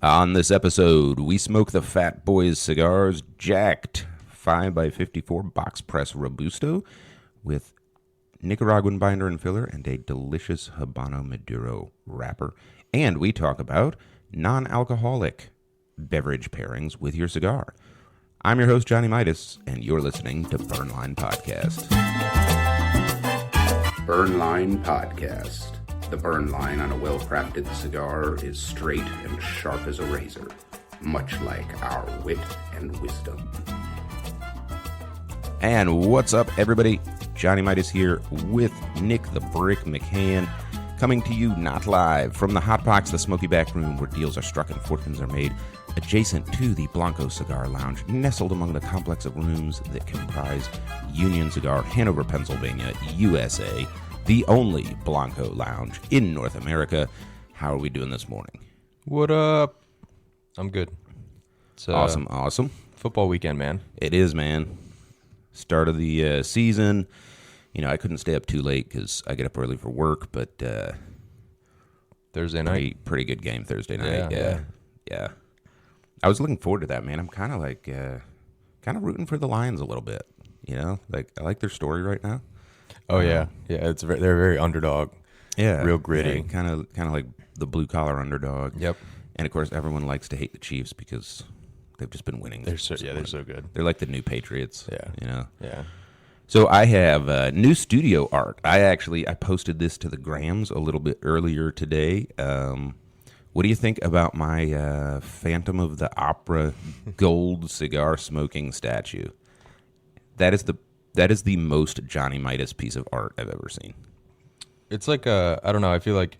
On this episode, we smoke the Fatboys Cigars Jacked 5x54 box press Robusto with Nicaraguan binder and filler and a delicious habano maduro wrapper. And we talk about non-alcoholic beverage pairings with your cigar. I'm your host, Johnny Midas, and you're listening to Burnline Podcast. Burnline Podcast. The burn line on a well-crafted cigar is straight and sharp as a razor, much like our wit and wisdom. And what's up, everybody? Johnny Midas here with Nick the Brick McCann, coming to you not live from the Hot Box, the smoky back room where deals are struck and fortunes are made, adjacent to the Blanco Cigar Lounge, nestled among the complex of rooms that comprise Union Cigar, Hanover, Pennsylvania, USA. The only Blanco lounge in North America. How are we doing this morning? What up? I'm good. It's Awesome. Football weekend, man. It is, man. Start of the season. You know, I couldn't stay up too late because I get up early for work, but Thursday night. Pretty good game Thursday night. Yeah. I was looking forward to that, man. I'm kind of rooting for the Lions a little bit. You know, like I like their story right now. Oh yeah. They're very underdog. Yeah, real gritty. Kind of like the blue collar underdog. Yep. And of course, everyone likes to hate the Chiefs because they've just been winning. They're so good. They're like the new Patriots. Yeah. You know. Yeah. So I have new studio art. I posted this to the Grams a little bit earlier today. What do you think about my Phantom of the Opera gold cigar smoking statue? That is the most Johnny Midas piece of art I've ever seen. It's like I don't know. I feel like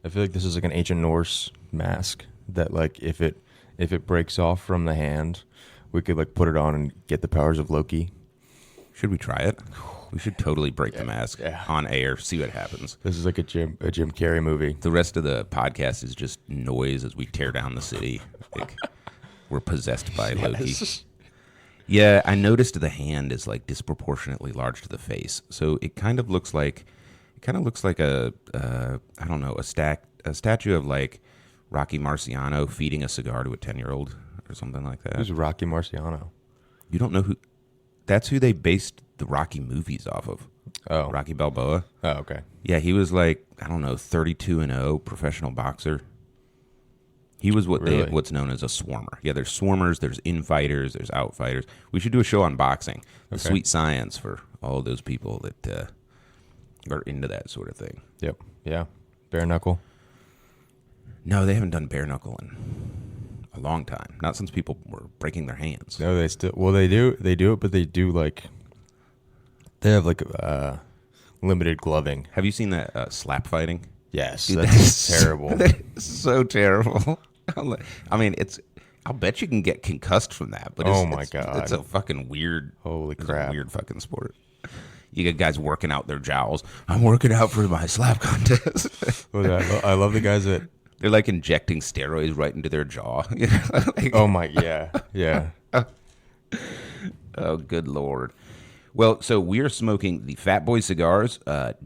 this is like an ancient Norse mask that, like, if it breaks off from the hand, we could like put it on and get the powers of Loki. Should we try it? We should totally break the mask on air, see what happens. This is like a Jim Carrey movie. The rest of the podcast is just noise as we tear down the city. Like we're possessed by Loki. Yeah, I noticed the hand is like disproportionately large to the face, so it kind of looks like a statue of like Rocky Marciano feeding a cigar to a 10-year-old or something like that. Who's Rocky Marciano? You don't know who? That's who they based the Rocky movies off of. Oh, Rocky Balboa. Oh, okay. Yeah, he was like 32-0 professional boxer. He was what's known as a swarmer. Yeah, there's swarmers, there's infighters, there's outfighters. We should do a show on boxing, the sweet science for all of those people that are into that sort of thing. Yep. Yeah. Bare knuckle. No, they haven't done bare knuckle in a long time. Not since people were breaking their hands. No, they still. Well, they do it, but they do like. They have like limited gloving. Have you seen that slap fighting? Yes, Dude, that's terrible. That's so terrible. I mean, I'll bet you can get concussed from that. But my God, it's a fucking weird. Holy crap! Weird fucking sport. You get guys working out their jowls. I'm working out for my slap contest. I love the guys that they're like injecting steroids right into their jaw. Oh my, yeah. Oh, good Lord. Well, so we are smoking the Fatboy cigars,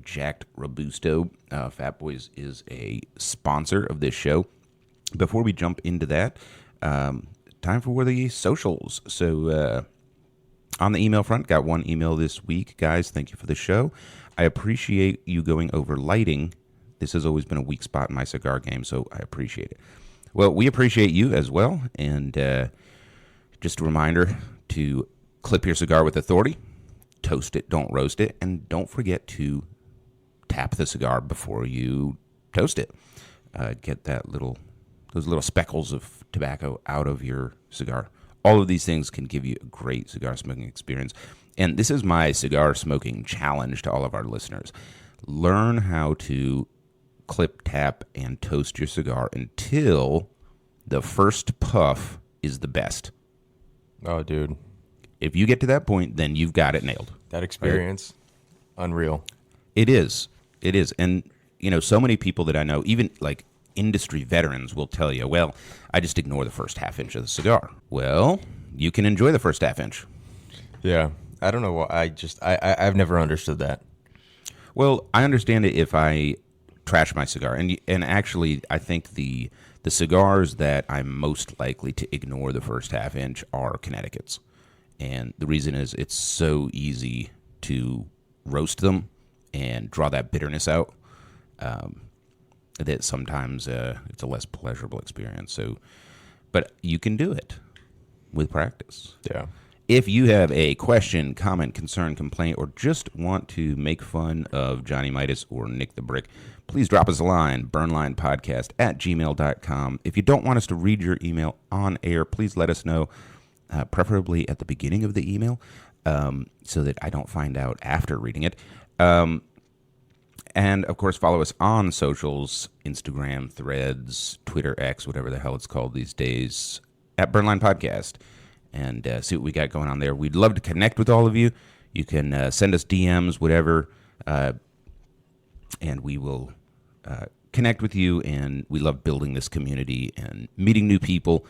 Jacked Robusto. Fatboys is a sponsor of this show. Before we jump into that, time for the socials. So on the email front, got one email this week. Guys, thank you for the show. I appreciate you going over lighting. This has always been a weak spot in my cigar game, so I appreciate it. Well, we appreciate you as well. And just a reminder to clip your cigar with authority. Toast it, don't roast it, and don't forget to tap the cigar before you toast it. Get those little speckles of tobacco out of your cigar. All of these things can give you a great cigar smoking experience. And this is my cigar smoking challenge to all of our listeners. Learn how to clip, tap, and toast your cigar until the first puff is the best. Oh, dude. If you get to that point, then you've got it nailed. That experience, unreal. It is. And, you know, so many people that I know, even like industry veterans will tell you, well, I just ignore the first half inch of the cigar. Well, you can enjoy the first half inch. Yeah. I don't know why. I've never understood that. Well, I understand it if I trash my cigar. And actually, I think the The cigars that I'm most likely to ignore the first half inch are Connecticut's. And the reason is it's so easy to roast them and draw that bitterness out that sometimes it's a less pleasurable experience. So, but you can do it with practice. Yeah. If you have a question, comment, concern, complaint, or just want to make fun of Johnny Midas or Nick the Brick, please drop us a line, burnlinepodcast@gmail.com. If you don't want us to read your email on air, please let us know, preferably at the beginning of the email, so that I don't find out after reading it. And, of course, follow us on socials, Instagram, Threads, Twitter, X, whatever the hell it's called these days, at Burnline Podcast. And see what we got going on there. We'd love to connect with all of you. You can send us DMs, whatever, and we will connect with you. And we love building this community and meeting new people.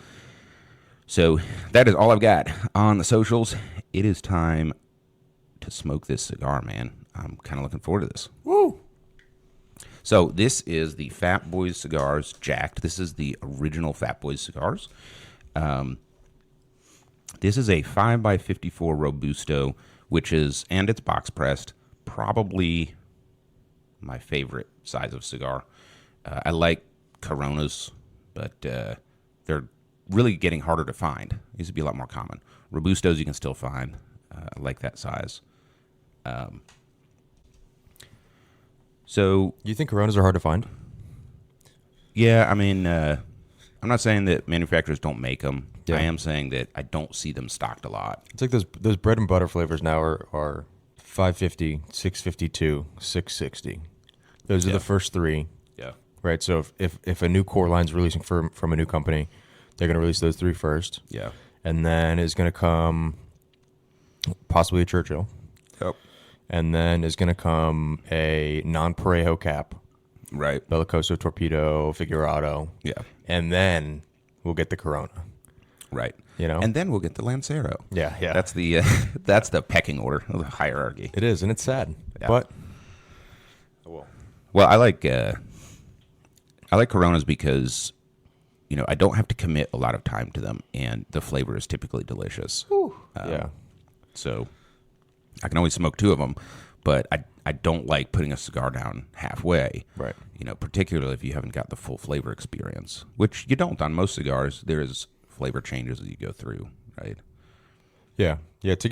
So that is all I've got on the socials. It is time to smoke this cigar, man. I'm kind of looking forward to this. Woo! So this is the Fatboys Cigars Jacked. This is the original Fatboys Cigars. This is a 5x54 Robusto, which is, and it's box pressed, probably my favorite size of cigar. I like Coronas, but they're really getting harder to find. Used to be a lot more common. Robustos you can still find. I like that size. So You think Coronas are hard to find? yeah, I mean, I'm not saying that manufacturers don't make them. Yeah. I am saying that I don't see them stocked a lot. It's like those bread and butter flavors now are 550, 652, 660. Those are the first three, Yeah. right? So if a new core line's releasing from a new company, they're going to release those three first. Yeah. And then is going to come possibly a Churchill. Yep. And then is going to come a non-Parejo cap, Right. Bellicoso Torpedo, Figurado. Yeah. And then we'll get the Corona. Right. You know? And then we'll get the Lancero. Yeah. That's the that's the pecking order, the hierarchy. It is, and it's sad. Yeah. But Well, I like Coronas because I don't have to commit a lot of time to them, and the flavor is typically delicious. yeah. So I can only smoke two of them, but I don't like putting a cigar down halfway. Right. Particularly if you haven't got the full flavor experience, which you don't on most cigars. There's flavor changes as you go through, right? Yeah. Yeah, at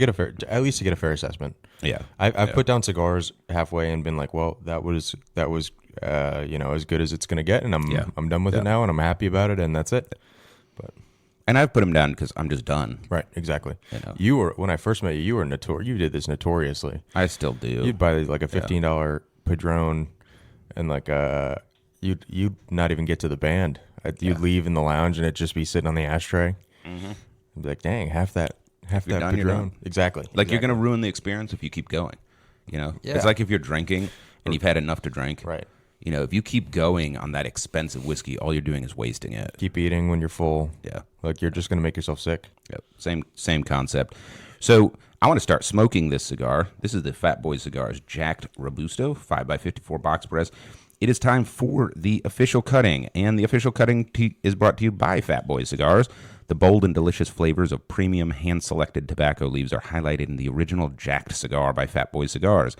least to get a fair assessment. Yeah. I've put down cigars halfway and been like, well, that was as good as it's going to get, and I'm done with it now, and I'm happy about it, and that's it. But And I've put them down because I'm just done. right, exactly. You know. You were, when I first met you, you were you did this notoriously. I still do. You'd buy like a $15 Padron, and like you'd not even get to the band. You'd leave in the lounge, and it'd just be sitting on the ashtray. Mm-hmm. I'd be like, dang, half that you're done, you're Padron. done. Exactly. Like you're going to ruin the experience if you keep going. Yeah. It's like if you're drinking and you've had enough to drink. Right. If you keep going on that expensive whiskey, all you're doing is wasting it. Keep eating when you're full. Yeah. Like you're just going to make yourself sick. Yep. Same concept. So I want to start smoking this cigar. This is the Fatboy Cigars Jacked Robusto 5x54 box press. It is time for the official cutting, and the official cutting is brought to you by Fatboy Cigars. The bold and delicious flavors of premium hand-selected tobacco leaves are highlighted in the original Jacked cigar by Fatboy Cigars.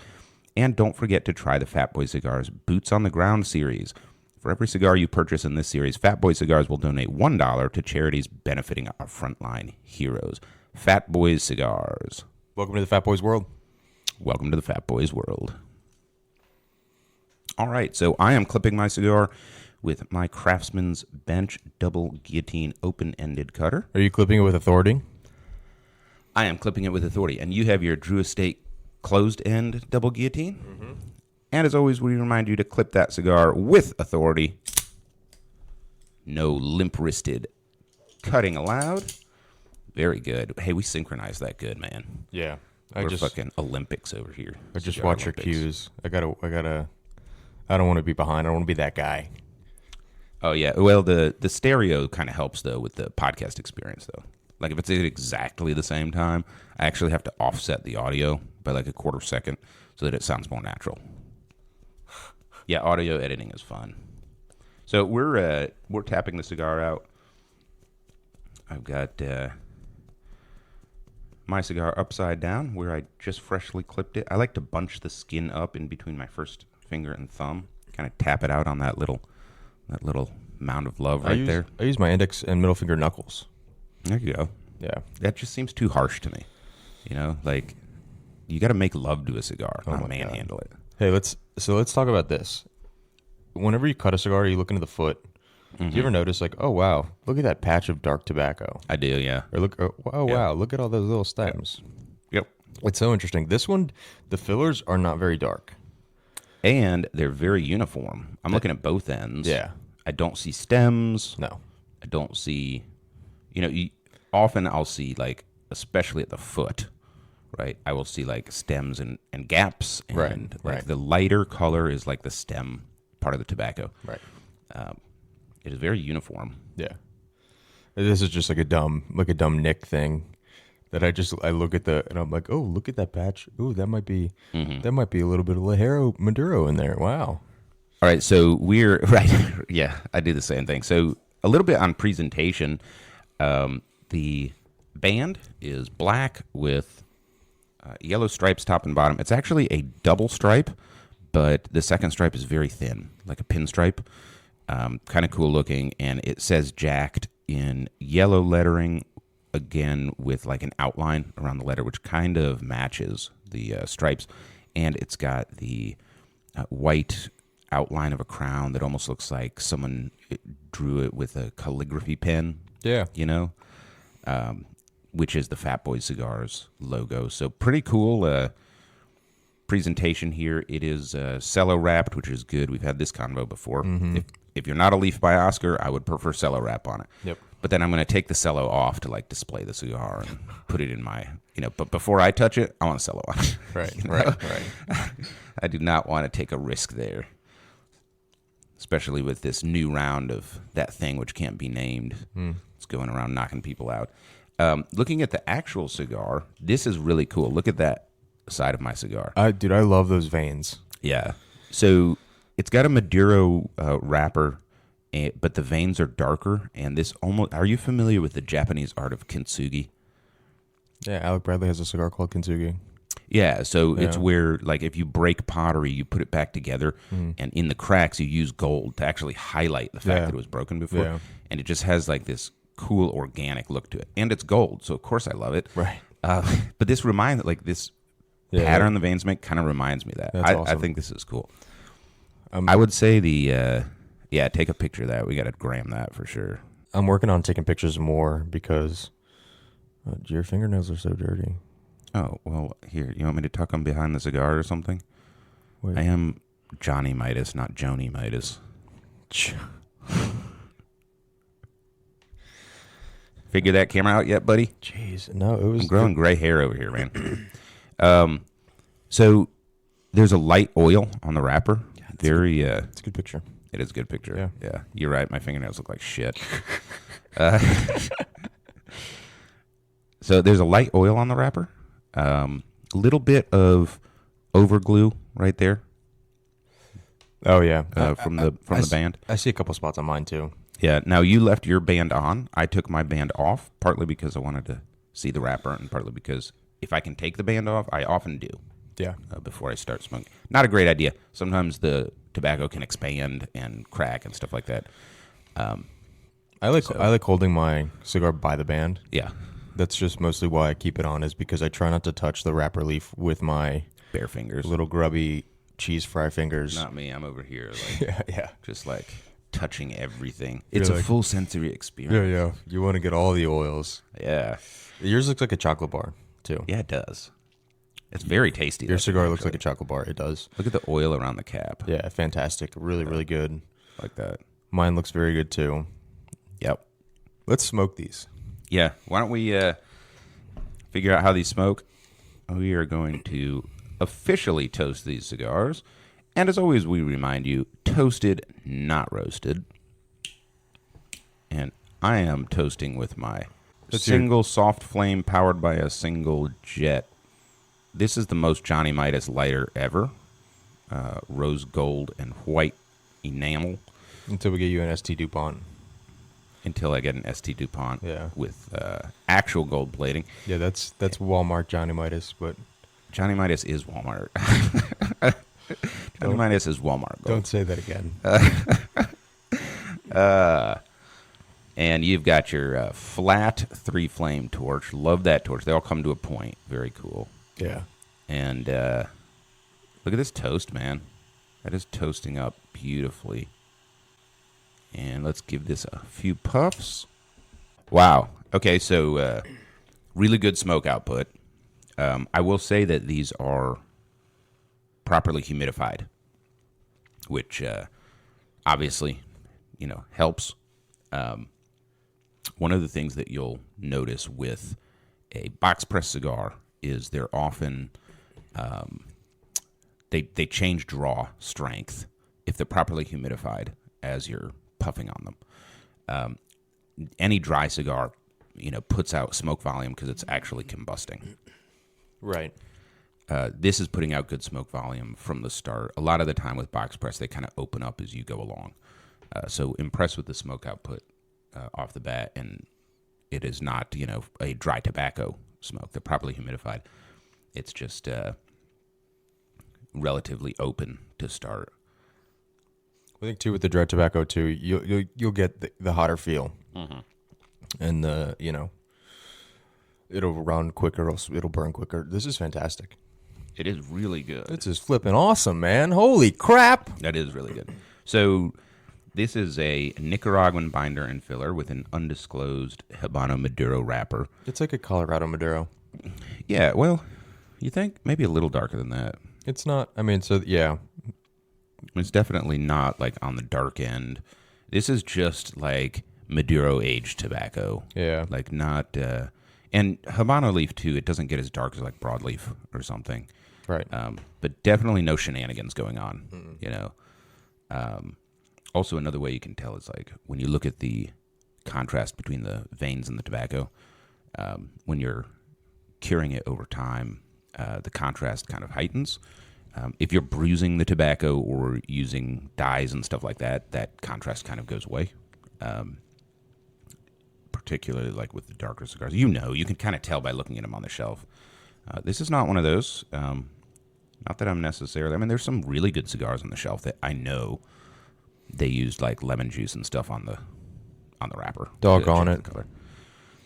And don't forget to try the Fatboy Cigars Boots on the Ground series. For every cigar you purchase in this series, Fatboy Cigars will donate $1 to charities benefiting our frontline heroes. Fatboy Cigars. Welcome to the Fat Boys world. Welcome to the Fatboys world. All right, so I am clipping my cigar with my Craftsman's Bench Double Guillotine Open-Ended Cutter. Are you clipping it with authority? I am clipping it with authority. And you have your Drew Estate closed-end double guillotine. Mm-hmm. And as always, we remind you to clip that cigar with authority. No limp-wristed cutting allowed. Very good. Hey, we synchronized that good, man. Yeah. We're fucking Olympics over here. I just Cigar watch your Olympics. cues. I don't want to be behind. I don't want to be that guy. Oh, yeah. Well, the stereo kind of helps, though, with the podcast experience, though. Like, if it's at exactly the same time, I actually have to offset the audio by, like, a quarter second so that it sounds more natural. Yeah, audio editing is fun. So we're tapping the cigar out. I've got my cigar upside down where I just freshly clipped it. I like to bunch the skin up in between my first finger and thumb. Kind of tap it out on that little mound of love right there. I use my index and middle finger knuckles. There you go. Yeah. That just seems too harsh to me. You know, like you got to make love to a cigar, not manhandle it. Hey, let's talk about this. Whenever you cut a cigar, you look into the foot. Do you ever notice, like, oh wow, look at that patch of dark tobacco? I do, yeah. Or look, wow, look at all those little stems. Yep. It's so interesting. This one, the fillers are not very dark, and they're very uniform. I'm looking at both ends. Yeah. I don't see stems. No. I don't see, often I'll see, like, especially at the foot, right? I will see, like, stems and gaps. And like the lighter color is like the stem part of the tobacco. Right. It is very uniform. Yeah. This is just like a dumb Nick thing that I look at and I'm like, oh, look at that patch. Ooh, that might be a little bit of Maduro in there. Wow. All right, so we're right. Yeah, I do the same thing. So a little bit on presentation. The band is black with yellow stripes top and bottom. It's actually a double stripe, but the second stripe is very thin, like a pinstripe. Kind of cool looking, and it says Jacked in yellow lettering, again with like an outline around the letter, which kind of matches the stripes, and it's got the white outline of a crown that almost looks like someone drew it with a calligraphy pen. Yeah. Which is the Fatboy Cigars logo. So pretty cool presentation here. It is cello wrapped, which is good. We've had this convo before. If you're not a Leaf by Oscar, I would prefer cello wrap on it. Yep. But then I'm going to take the cello off to like display the cigar and put it in my, but before I touch it, I want a cello on it. Right, right. I do not want to take a risk there, especially with this new round of that thing which can't be named. It's going around knocking people out. Looking at the actual cigar, this is really cool. Look at that side of my cigar. Dude, I love those veins. Yeah. So it's got a Maduro wrapper, but the veins are darker. And this almost. Are you familiar with the Japanese art of kintsugi? Yeah, Alec Bradley has a cigar called kintsugi. Yeah, so it's where, like, if you break pottery, you put it back together, and in the cracks, you use gold to actually highlight the fact that it was broken before. Yeah. And it just has, like, this cool organic look to it. And it's gold, so of course I love it. Right. But this reminds, like, this pattern the veins make kind of reminds me of that. Awesome. I think this is cool. I would say take a picture of that. We got to gram that for sure. I'm working on taking pictures more because your fingernails are so dirty. Oh, well, here, you want me to tuck them behind the cigar or something? Wait. I am Johnny Midas, not Joni Midas. Figure that camera out yet, buddy? Jeez, no, it was... I'm growing gray hair over here, man. So there's a light oil on the wrapper. Yeah, it's a good picture. It is a good picture. Yeah. You're right. My fingernails look like shit. So there's a light oil on the wrapper. A little bit of overglue right there. Oh yeah, from the band. I see a couple spots on mine too. Yeah. Now you left your band on. I took my band off, partly because I wanted to see the wrapper, and partly because if I can take the band off, I often do. Yeah. Before I start smoking. Not a great idea. Sometimes the tobacco can expand and crack and stuff like that. I like holding my cigar by the band. Yeah. That's just mostly why I keep it on, is because I try not to touch the wrapper leaf with my bare fingers, little grubby cheese fry fingers. Not me. I'm over here, like yeah, just like touching everything. It's a full sensory experience. Yeah. You want to get all the oils. Yeah. Yours looks like a chocolate bar too. Yeah, it does. It's very tasty. Your cigar looks like a chocolate bar. It does. Look at the oil around the cap. Yeah, fantastic. Really good. Like that. Mine looks very good too. Yep. Let's smoke these. Yeah. Why don't we figure out how these smoke? We are going to officially toast these cigars. And as always, we remind you, toasted, not roasted. And I am toasting with my single soft flame powered by a single jet. This is the most Johnny Midas lighter ever. Rose gold and white enamel. Until we get you an ST DuPont. Until I get an ST DuPont Yeah. with actual gold plating. Yeah, that's Walmart Johnny Midas, but Johnny Midas is Walmart. Johnny Midas is Walmart gold. don't say that again. And you've got your flat 3-flame torch. Love that torch. They all come to a point. Very cool. Yeah. And look at this toast, man. That is toasting up beautifully. And let's give this a few puffs. Wow. Okay, so really good smoke output. I will say that these are properly humidified, which obviously, helps. One of the things that you'll notice with a box press cigar is they're often they change draw strength if they're properly humidified as you're puffing on them. Any dry cigar, puts out smoke volume because it's actually combusting. Right. This is putting out good smoke volume from the start. A lot of the time with box press, they kind of open up as you go along. So impressed with the smoke output off the bat, and it is not, a dry tobacco smoke. They're properly humidified. It's just relatively open to start. I think too with the dry tobacco too, you'll get the hotter feel, and it'll run quicker, it'll burn quicker. This is fantastic. It is really good. This is flipping awesome, man! Holy crap! That is really good. So this is a Nicaraguan binder and filler with an undisclosed habano maduro wrapper. It's like a Colorado Maduro. Yeah, well, you think maybe a little darker than that. It's not. I mean, so yeah. It's definitely not like on the dark end. This is just like Maduro aged tobacco. Yeah. Like not, and Habano leaf too, it doesn't get as dark as like broadleaf or something. Right. But definitely no shenanigans going on, Also, another way you can tell is like when you look at the contrast between the veins and the tobacco, when you're curing it over time, the contrast kind of heightens. If you're bruising the tobacco or using dyes and stuff like that, that contrast kind of goes away. Particularly like with the darker cigars. You can kind of tell by looking at them on the shelf. This is not one of those. Not that I'm necessarily... I mean, there's some really good cigars on the shelf that I know they used like lemon juice and stuff on the wrapper. Doggone it. Color.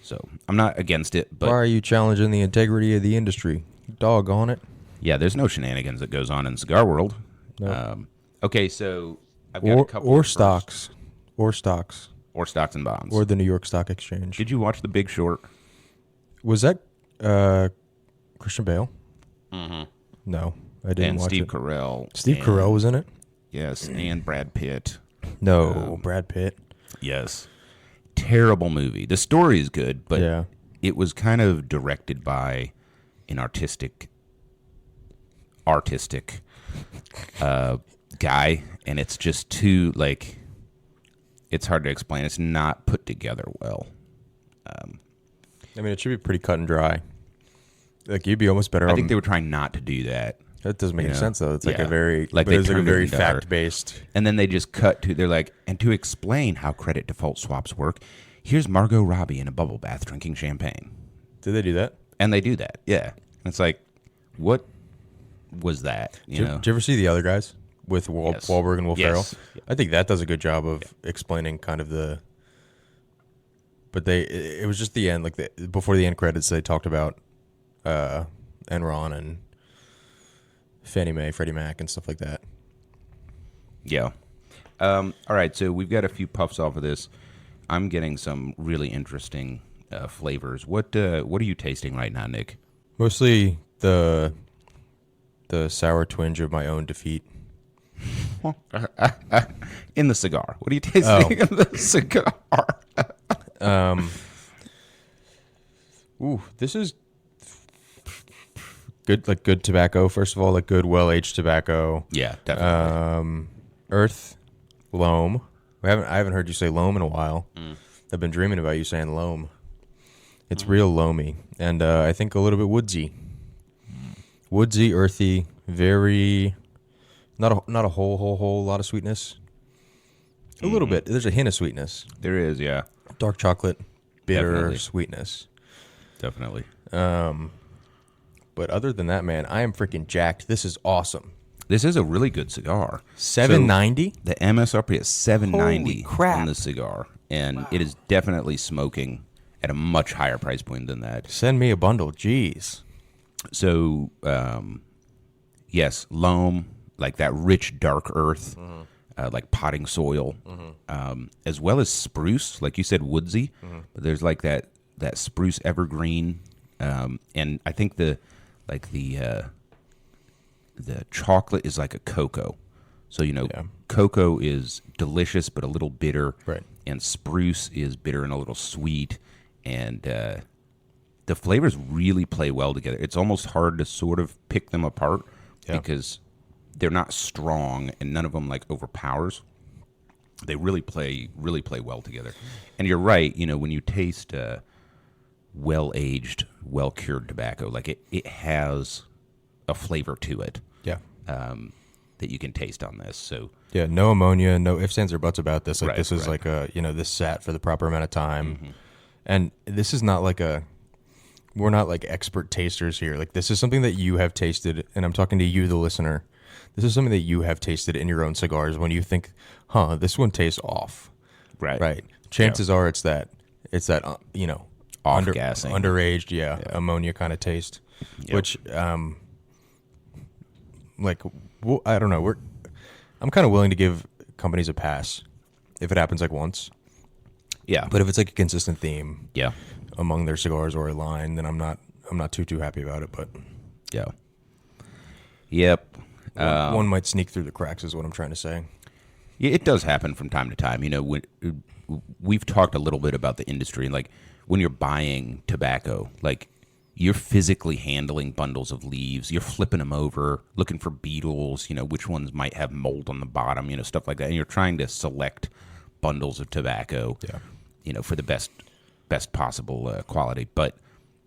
So I'm not against it, but... Why are you challenging the integrity of the industry? Doggone it. Yeah, there's no shenanigans that goes on in the cigar world. Nope. Okay, so I've got a couple or of stocks. Or stocks. Or stocks and bonds. Or the New York Stock Exchange. Did you watch The Big Short? Was that Christian Bale? Mm-hmm. No, I didn't and watch Steve it. Carell. Steve Carell was in it? Yes, and Brad Pitt. No, Brad Pitt. Yes. Terrible movie. The story is good, but yeah. It was kind of directed by an artistic guy, and it's just too, like, it's hard to explain. It's not put together well. I mean, it should be pretty cut and dry. Like, you'd be almost better I off. think they were trying not to do that. That doesn't make any sense, though. It's like Yeah. a very, Like, but they it's like a turned it very into fact-based. And then they just cut to, they're like, and to explain how credit default swaps work, here's Margot Robbie in a bubble bath drinking champagne. Did they do that? And they do that, yeah. It's like, what was that? Did you ever see The Other Guys with Yes. Wahlberg and Will Yes. Ferrell? I think that does a good job of explaining kind of the. But it was just the end, like before the end credits, they talked about Enron and Fannie Mae, Freddie Mac, and stuff like that. Yeah. All right, so we've got a few puffs off of this. I'm getting some really interesting flavors. What are you tasting right now, Nick? Mostly the sour twinge of my own defeat. In the cigar. What are you tasting in the cigar? This is good, like good tobacco. First of all, like good, well-aged tobacco. Yeah, definitely. Earth, loam. I haven't heard you say loam in a while. I've been dreaming about you saying loam. It's real loamy, and I think a little bit woodsy. Woodsy, earthy, very not a whole lot of sweetness. A little bit. There's a hint of sweetness. There is, yeah. Dark chocolate, bitter Definitely. sweetness. Definitely. But other than that, man, I am freaking jacked. This is awesome. This is a really good cigar. $7.90. The MSRP is $7.90 Holy crap. on the cigar, and it is definitely smoking at a much higher price point than that. Send me a bundle. Jeez. So, yes, loam, like that rich dark earth, like potting soil, as well as spruce, like you said, woodsy. But there's like that spruce evergreen, and I think the chocolate is like a cocoa. So, cocoa is delicious but a little bitter. Right. And spruce is bitter and a little sweet. And the flavors really play well together. It's almost hard to sort of pick them apart because they're not strong and none of them like overpowers. They really play well together. And you're right, when you taste well-aged, well-cured tobacco, like it has a flavor to it. Yeah. That you can taste on this. So Yeah, no ammonia, no ifs, ands, or buts about this. Like Right, this is right. like this sat for the proper amount of time. And this is not like we're not like expert tasters here. Like this is something that you have tasted, and I'm talking to you, the listener. This is something that you have tasted in your own cigars when you think, this one tastes off. right. Chances are it's that Off-gassing. underaged, ammonia kind of taste, which I don't know. I'm kind of willing to give companies a pass if it happens like once. Yeah. But if it's like a consistent theme Yeah. among their cigars or a line, then I'm not too happy about it. But Yeah. Yep. one might sneak through the cracks, is what I'm trying to say. Yeah, it does happen from time to time. We've talked a little bit about the industry, and like when you're buying tobacco, like you're physically handling bundles of leaves, you're flipping them over, looking for beetles, which ones might have mold on the bottom, stuff like that, and you're trying to select bundles of tobacco, for the best possible quality. But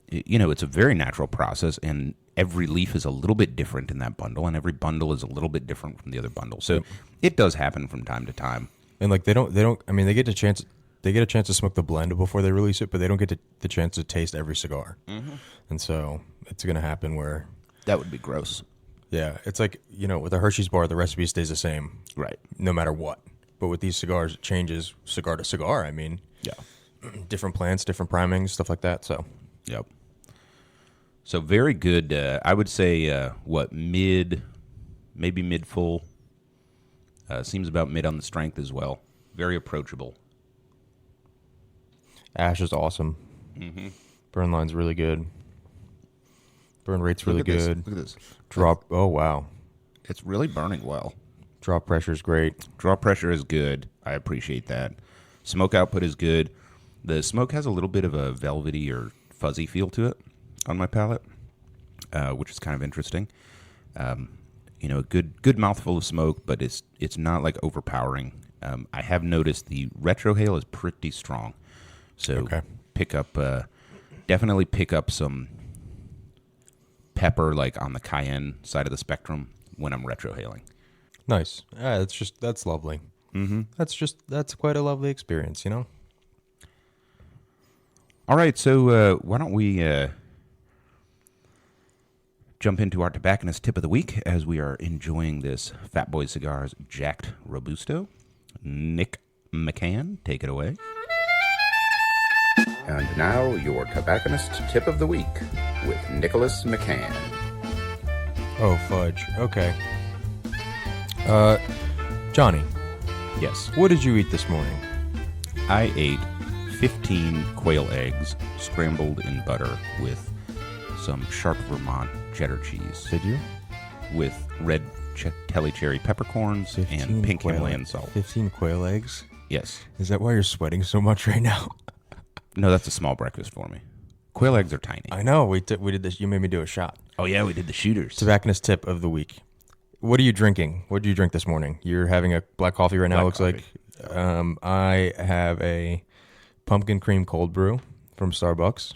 it's a very natural process, and every leaf is a little bit different in that bundle, and every bundle is a little bit different from the other bundle. So it does happen from time to time. And like they don't. I mean, they get a chance to smoke the blend before they release it, but they don't get the chance to taste every cigar. And so it's going to happen where That would be gross. Yeah, it's like, with a Hershey's bar, the recipe stays the same. Right. No matter what. But with these cigars, it changes cigar to cigar. I mean, Yeah. different plants, different primings, stuff like that. So, Yep. So very good. I would say, maybe mid full. Seems about mid on the strength as well. Very approachable. ash is awesome. Burn line's really good. Burn rate's really Look at this. good. Look at this. Drop, oh wow. It's really burning well. Drop pressure's great. Draw pressure is good. I appreciate that. Smoke output is good. The smoke has a little bit of a velvety or fuzzy feel to it on my palate, which is kind of interesting. A good mouthful of smoke, but it's not like overpowering. I have noticed the retrohale is pretty strong, so Okay. definitely pick up some pepper like on the cayenne side of the spectrum when I'm retrohaling. Nice. Yeah, that's lovely. That's quite a lovely experience, All right, so why don't we jump into our tobacconist tip of the week as we are enjoying this Fatboy Cigars Jacked Robusto. Nick McCann, take it away. And now your tobacconist tip of the week with Nicholas McCann. Oh, fudge. Okay. Johnny, Yes, what did you eat this morning? I ate 15 quail eggs scrambled in butter with some sharp Vermont cheddar cheese. Did you? With red telly cherry peppercorns and pink Himalayan salt. 15 quail eggs? Yes. Is that why you're sweating so much right now? No, that's a small breakfast for me. Quail eggs are tiny. I know. We did this. You made me do a shot. Oh, yeah, we did the shooters. Tobacconist tip of the week. What are you drinking? What did you drink this morning? You're having a black coffee right now, Black looks like. I have a pumpkin cream cold brew from Starbucks.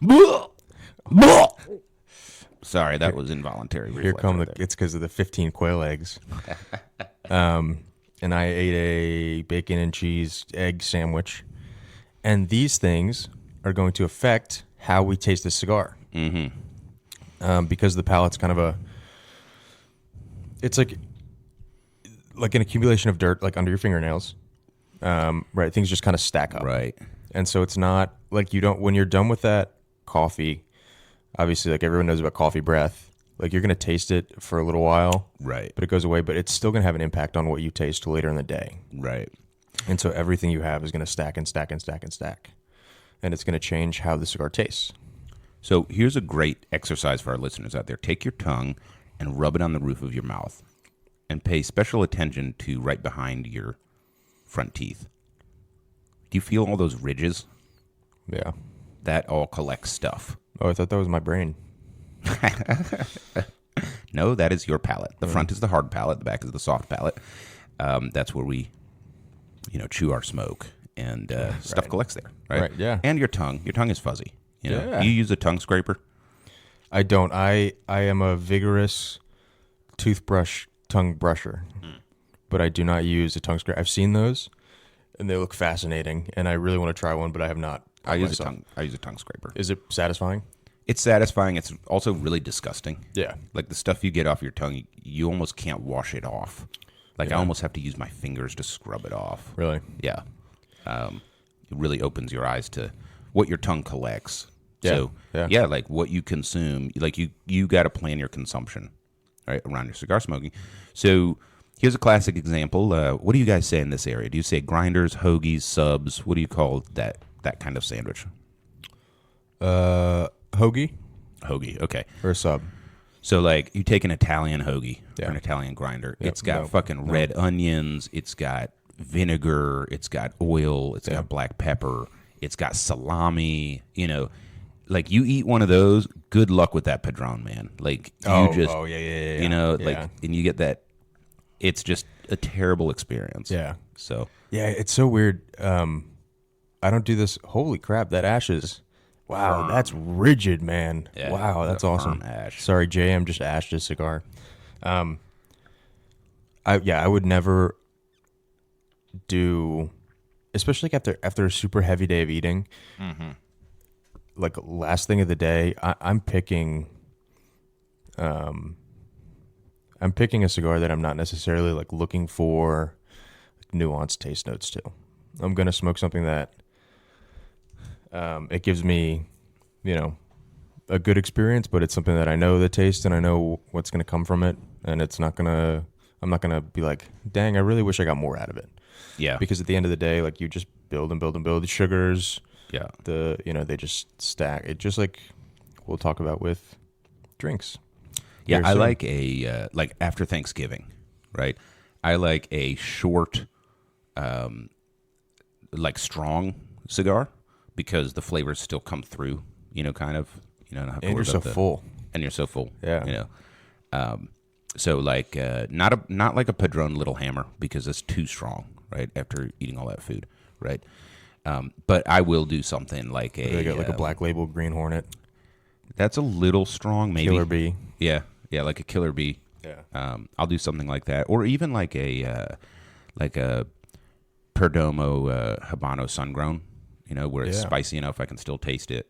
Sorry, that was involuntary. Here reflex come right there. it's because of the 15 quail eggs. and I ate a bacon and cheese egg sandwich. And these things are going to affect how we taste the cigar. Because the palate's kind of it's like an accumulation of dirt, like under your fingernails. Right, things just kind of stack up. Right. And so it's not like when you're done with that coffee, obviously, like everyone knows about coffee breath, like you're going to taste it for a little while. Right. But it goes away, but it's still going to have an impact on what you taste later in the day. Right. And so everything you have is going to stack and stack and stack and stack. And it's going to change how the cigar tastes. So here's a great exercise for our listeners out there. Take your tongue and rub it on the roof of your mouth and pay special attention to right behind your front teeth. Do you feel all those ridges? Yeah. That all collects stuff. Oh, I thought that was my brain. No, that is your palate. The front is the hard palate. The back is the soft palate. That's where we, chew our smoke, and stuff collects there. Right? Right, yeah. And your tongue. Your tongue is fuzzy. Yeah. You use a tongue scraper? I don't. I am a vigorous toothbrush tongue brusher, but I do not use a tongue scraper. I've seen those, and they look fascinating, and I really want to try one, but I have not. I use a tongue scraper. Is it satisfying? It's satisfying. It's also really disgusting. Yeah. Like the stuff you get off your tongue, you almost can't wash it off. Like I almost have to use my fingers to scrub it off. Really? Yeah. It really opens your eyes to what your tongue collects. Yeah. So, Yeah. like what you consume, like you got to plan your consumption, right, around your cigar smoking. So here's a classic example. What do you guys say in this area? Do you say grinders, hoagies, subs? What do you call that kind of sandwich? Hoagie Hoagie, okay. or a sub? So, like, you take an Italian hoagie or Yeah. an Italian grinder. Yep. It's got No. fucking red onions. It's got vinegar. It's got oil. It's got black pepper. It's got salami. Like, you eat one of those, good luck with that Padron, man. Like, yeah. like, and you get that. It's just a terrible experience. Yeah. So, Yeah, it's so weird. I don't do this. Holy crap, that ashes. Wow, Firm. that's rigid, man. Yeah, Wow, that's a awesome. firm ash. Sorry, JM just ashed his cigar. I would never do, especially like after a super heavy day of eating. Mm-hmm. Like last thing of the day, I'm picking a cigar that I'm not necessarily like looking for nuanced taste notes to. I'm gonna smoke something that it gives me, a good experience, but it's something that I know the taste and I know what's gonna come from it, and I'm not gonna be like, dang, I really wish I got more out of it. Yeah. Because at the end of the day, like you just build and build and build the sugars. Yeah. They just stack. It just like we'll talk about with drinks. Yeah, Here I soon. like like after Thanksgiving, right? I like a short, like strong cigar because the flavors still come through, kind of, don't have to And worry you're so about full. and you're so full, Yeah. So like not like a Padron Little Hammer because it's too strong, right? After eating all that food, right? But I will do something like They got like a Black Label Green Hornet, that's a little strong, maybe. Killer Bee. Yeah, like a Killer Bee. Yeah. I'll do something like that, or even like a Perdomo habano sungrown, where it's spicy enough I can still taste it.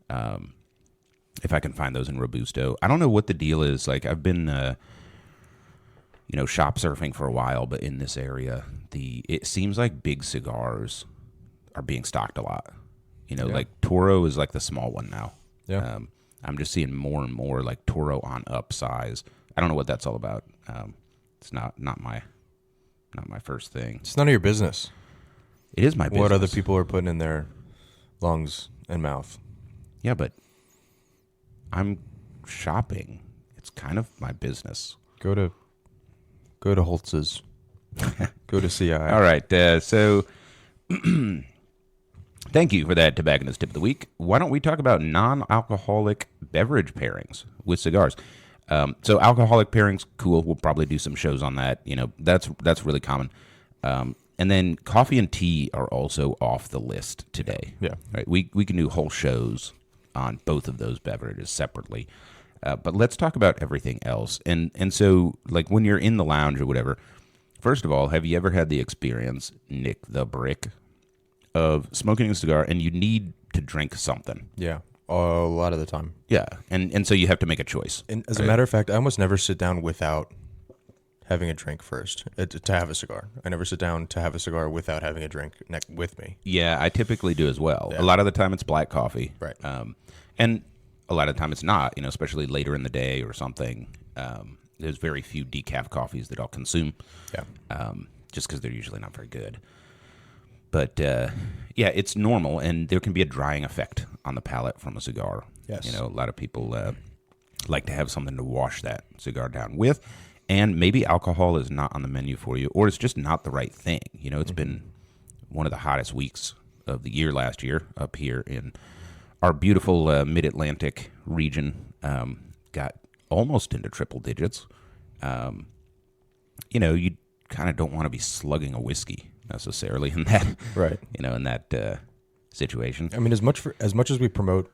If I can find those in Robusto, I don't know what the deal is. Like I've been, shop surfing for a while, but in this area, it seems like big cigars are being stocked a lot. Like Toro is like the small one now. Yeah. I'm just seeing more and more like Toro on up size. I don't know what that's all about. It's not my first thing. It's none of your business. It is my business. What other people are putting in their lungs and mouth. Yeah, but I'm shopping. It's kind of my business. Go to Holtz's. Go to CI. All right. So thank you for that tobacconist tip of the week. Why don't we talk about non-alcoholic beverage pairings with cigars? So alcoholic pairings, cool. We'll probably do some shows on that. That's really common. And then coffee and tea are also off the list today. Yeah. Right. We can do whole shows on both of those beverages separately. But let's talk about everything else. And so like when you're in the lounge or whatever, first of all, have you ever had the experience, Nick the Brick, of smoking a cigar and you need to drink something? Yeah, a lot of the time. Yeah, and so you have to make a choice. And as a matter of fact, I almost never sit down without having a drink first to have a cigar. I never sit down to have a cigar without having a drink with me. Yeah, I typically do as well. Yeah. A lot of the time it's black coffee. Right. And a lot of the time it's not, especially later in the day or something. There's very few decaf coffees that I'll consume. Yeah. Just because they're usually not very good. But, yeah, it's normal, and there can be a drying effect on the palate from a cigar. Yes. A lot of people like to have something to wash that cigar down with. And maybe alcohol is not on the menu for you, or it's just not the right thing. It's been one of the hottest weeks of the year last year up here in our beautiful mid-Atlantic region. Got almost into triple digits. You kind of don't want to be slugging a whiskey necessarily in that, Right. In that situation. I mean, as much as we promote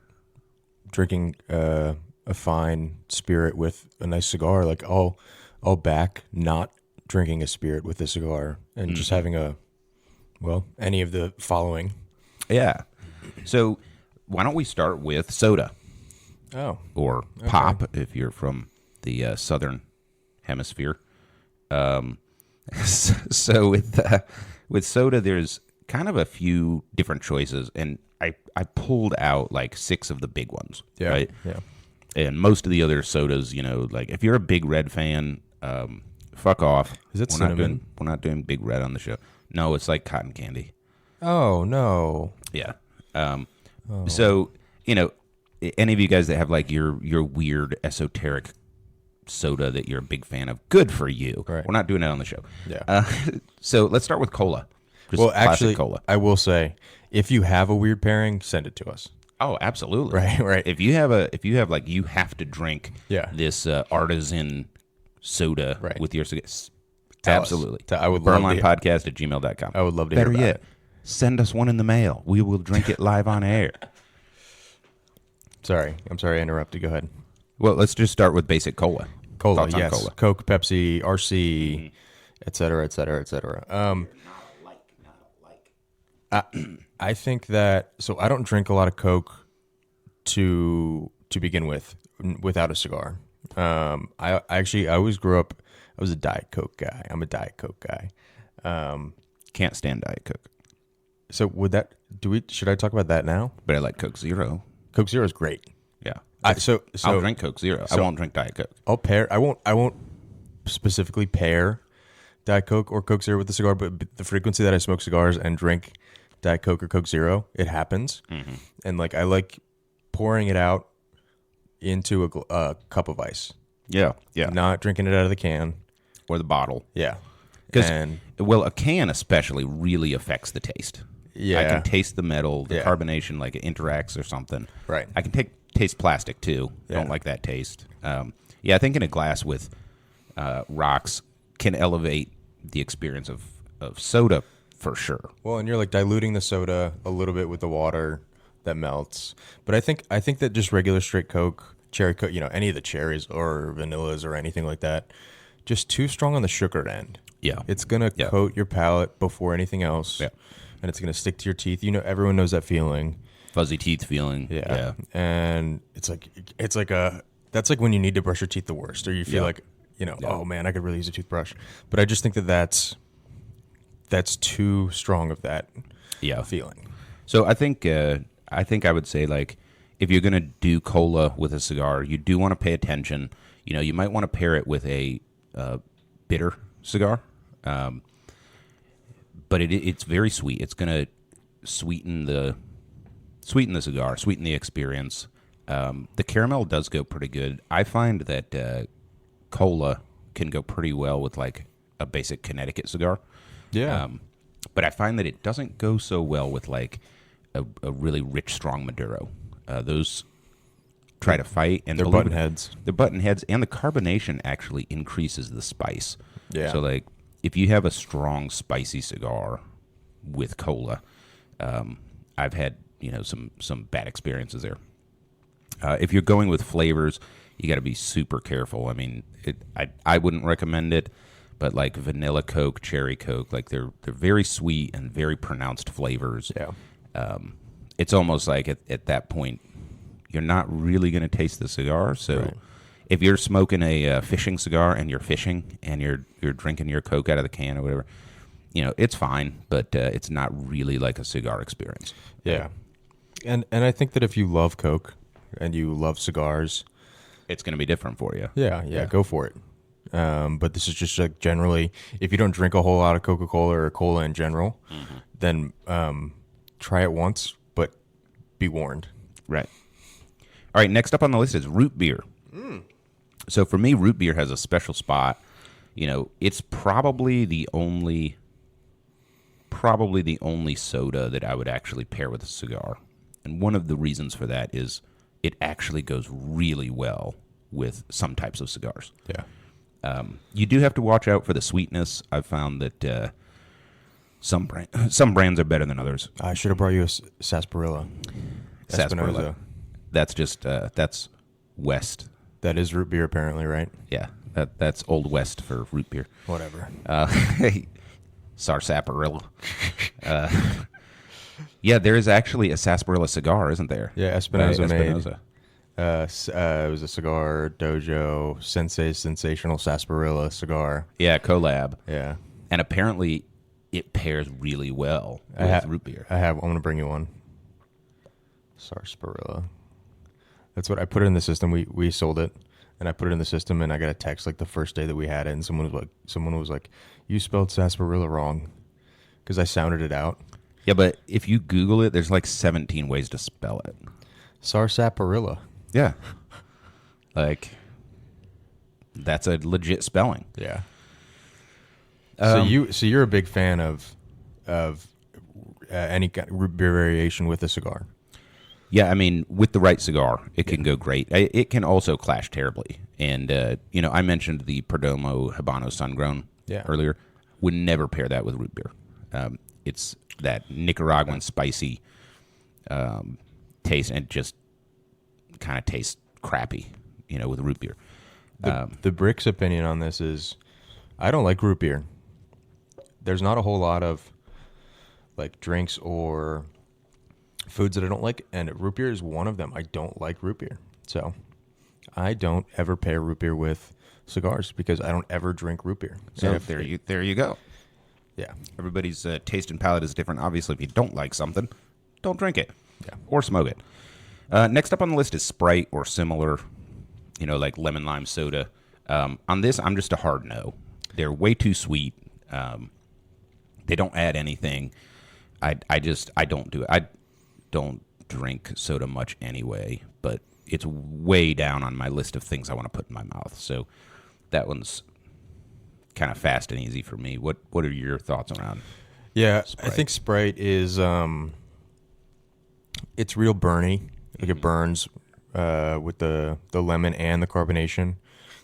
drinking a fine spirit with a nice cigar, like I'll back not drinking a spirit with a cigar and just having any of the following. Yeah. So why don't we start with soda? Oh. Or pop if you're from the southern hemisphere. So with soda, there's kind of a few different choices, and I pulled out like 6 of the big ones. Yeah. Right? Yeah. And most of the other sodas, like if you're a Big Red fan, fuck off. Is it we're cinnamon? We're not doing Big Red on the show. No, it's like cotton candy. Oh no. Yeah. So, any of you guys that have like your weird esoteric soda that you're a big fan of, good for you. Right. We're not doing that on the show. Yeah. So let's start with cola. Just Well, classic actually, cola. I will say, if you have a weird pairing, send it to us. Oh, absolutely. Right. If you have like you have to drink this artisan soda with your cigar. Tell Absolutely. us. I would love burnlinepodcast@gmail.com. I would love to Better hear about yet, it. send us one in the mail. We will drink it live on air. Sorry, I'm sorry I interrupted. Go ahead. Well, let's just start with basic cola. Cola, Thoughts on yes. cola? Coke, Pepsi, RC, et cetera, et cetera, et cetera. I think that, so I don't drink a lot of Coke to begin with without a cigar. I always grew up, I was a Diet Coke guy. I'm a Diet Coke guy. Can't stand Diet Coke, So should I talk about that now? but I like Coke Zero. Coke Zero is great. Yeah. So I'll drink Coke Zero. I won't drink Diet Coke. I'll pair. I won't specifically pair Diet Coke or Coke Zero with the cigar, but the frequency that I smoke cigars and drink Diet Coke or Coke Zero, it happens. Mm-hmm. And like I like pouring it out into a cup of ice. Yeah. Not drinking it out of the can Or the bottle. Yeah. Because, And a can especially really affects the taste. Yeah. I can taste the metal, the Yeah. carbonation, like it interacts or something. Right. I can taste plastic too. Yeah. Don't like that taste. I think in a glass with rocks can elevate the experience of soda for sure. Well, and you're like diluting the soda a little bit with the water that melts. But I think that just regular straight Coke, cherry Coke, any of the cherries or vanillas or anything like that, just too strong on the sugar end. Yeah. It's going to coat your palate before anything else. Yeah. And it's going to stick to your teeth. Everyone knows that feeling. Fuzzy teeth feeling. Yeah. And that's like when you need to brush your teeth the worst, or you feel like, oh man, I could really use a toothbrush. But I just think that that's too strong of that feeling. So I think I would say, like, if you're gonna do cola with a cigar, you do want to pay attention. You might want to pair it with a bitter cigar, but it's very sweet. It's gonna sweeten the cigar, sweeten the experience. The caramel does go pretty good. I find that cola can go pretty well with like a basic Connecticut cigar. Yeah. But I find that it doesn't go so well with like a really rich, strong Maduro. Those try to fight, and they're button heads. They're button heads, and the carbonation actually increases the spice. Yeah. So like, if you have a strong, spicy cigar with cola, I've had some bad experiences there. If you're going with flavors, you got to be super careful. I mean, I wouldn't recommend it, but like vanilla Coke, cherry Coke, like they're very sweet and very pronounced flavors. Yeah. It's almost like at that point, you're not really going to taste the cigar. So Right. if you're smoking a fishing cigar and you're fishing and you're drinking your Coke out of the can or whatever, it's fine, but it's not really like a cigar experience. Yeah. And I think that if you love Coke and you love cigars, It's going to be different for you. yeah, go for it. But this is just like generally, if you don't drink a whole lot of Coca-Cola or cola in general, then try it once, but be warned. Right. All right, next up on the list is root beer. So for me, root beer has a special spot. It's probably the only soda that I would actually pair with a cigar. And one of the reasons for that is it actually goes really well with some types of cigars. Yeah. You do have to watch out for the sweetness. I've found that some brands are better than others. I should have brought you a sarsaparilla. Sarsaparilla. That's just that's West. That is root beer, apparently, right? Yeah, that's Old West for root beer. Whatever. Sarsaparilla. Yeah, there is actually a sarsaparilla cigar, isn't there? Yeah, Espinosa made. Espinosa. It was a cigar dojo sensational sarsaparilla cigar. Yeah, collab. Yeah, And apparently it pairs really well with root beer. I'm gonna bring you one. Sarsaparilla. That's what I put it in the system. We sold it, and I put it in the system, and I got a text like the first day that we had it, and someone was like, "You spelled sarsaparilla wrong," because I sounded it out. Yeah, but if you Google it, there's like 17 ways to spell it. Sarsaparilla. Yeah. Like, that's a legit spelling. Yeah. So you're a big fan of any kind of root beer variation with a cigar. Yeah, I mean, with the right cigar, it can go great. It can also clash terribly. And, I mentioned the Perdomo Habano Sun-Grown earlier. Would never pair that with root beer. It's that Nicaraguan spicy taste, and it just kind of tastes crappy, with root beer. The Brick's opinion on this is, I don't like root beer. There's not a whole lot of like drinks or foods that I don't like, and root beer is one of them. I don't like root beer, so I don't ever pair root beer with cigars because I don't ever drink root beer. So And there you go. Yeah, Everybody's taste and palate is different. Obviously, if you don't like something, don't drink it. Yeah. Or smoke it. Next up on the list is Sprite or similar, like lemon lime soda. On this, I'm just a hard no. They're way too sweet. They don't add anything. I don't do it. I don't drink soda much anyway, but it's way down on my list of things I want to put in my mouth. So that one's kind of fast and easy for me. What are your thoughts around? yeah. Sprite? I think Sprite is it's real burny. Like it burns with the lemon and the carbonation.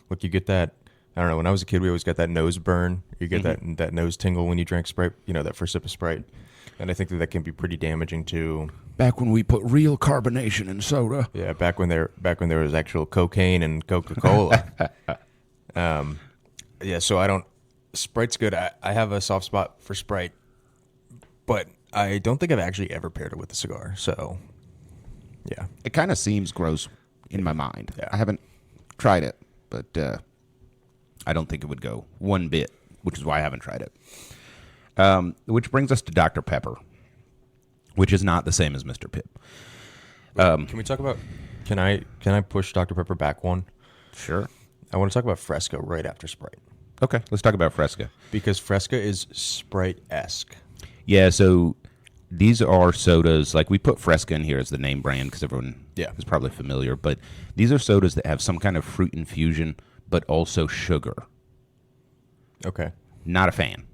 Look, you get that. I don't know. When I was a kid, we always got that nose burn. You get that nose tingle when you drank Sprite. That first sip of Sprite, and I think that can be pretty damaging too. Back when we put real carbonation in soda. Yeah, back when there was actual cocaine and Coca-Cola. Yeah, so I don't. Sprite's good. I have a soft spot for Sprite, but I don't think I've actually ever paired it with a cigar. So, yeah. It kind of seems gross in my mind. Yeah. I haven't tried it, but I don't think it would go one bit, which is why I haven't tried it. Which brings us to Dr. Pepper, which is not the same as Mr. Pibb. Can we talk about? Can I push Dr. Pepper back one? Sure. I want to talk about Fresca right after Sprite Okay, let's talk about Fresca. because Fresca is Sprite-esque. Yeah, so these are sodas, like we put Fresca in here as the name brand because everyone is probably familiar, but these are sodas that have some kind of fruit infusion, but also sugar. Okay. Not a fan.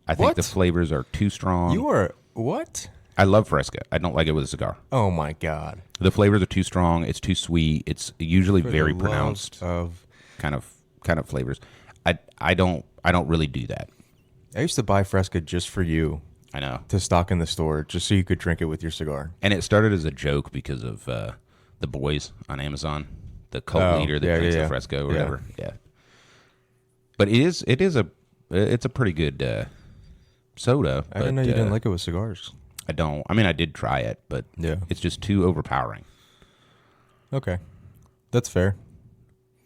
I think What? the flavors are too strong. You are what? I love Fresca. I don't like it with a cigar. Oh my God! The flavors are too strong. It's too sweet. It's usually For very the pronounced love kind of flavors. I don't really do that. I used to buy Fresca just for you I know. to stock in the store, just so you could drink it with your cigar. And it started as a joke because of the boys on Amazon, the cult leader that drinks the Fresco or whatever. Yeah. But it is It's a pretty good soda. I didn't know you didn't like it with cigars. I don't. I mean, I did try it, but it's just too overpowering. Okay, that's fair.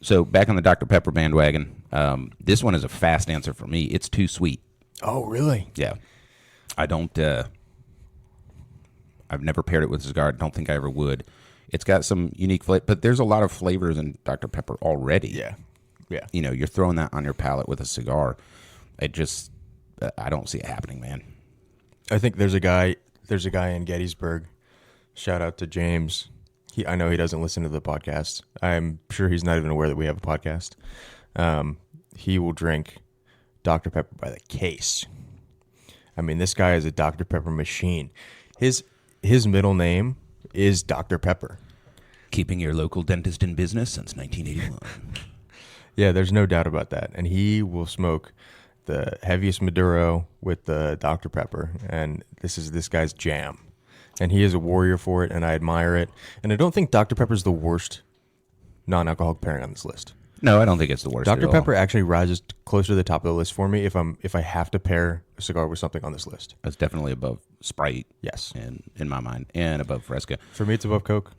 So back on the Dr. Pepper bandwagon, this one is a fast answer for me. It's too sweet. Oh, really? Yeah. I don't, I've never paired it with a cigar. I don't think I ever would. It's got some unique flavor, but there's a lot of flavors in Dr. Pepper already. Yeah. Yeah. You know, you're throwing that on your palate with a cigar. I don't see it happening, man. I think there's a guy in Gettysburg. Shout out to James. I know he doesn't listen to the podcast. I'm sure he's not even aware that we have a podcast. He will drink Dr. Pepper by the case. I mean, this guy is a Dr. Pepper machine. His middle name is Dr. Pepper. Keeping your local dentist in business since 1981. Yeah, there's no doubt about that. And he will smoke the heaviest Maduro with the Dr. Pepper. And this is this guy's jam. And he is a warrior for it, and I admire it. And I don't think Dr. Pepper is the worst non-alcoholic pairing on this list. No, I don't think it's the worst. Dr. Pepper actually rises closer to the top of the list for me if I have to pair a cigar with something on this list. It's definitely above Sprite. Yes. In my mind, and above Fresca. For me, it's above Coke.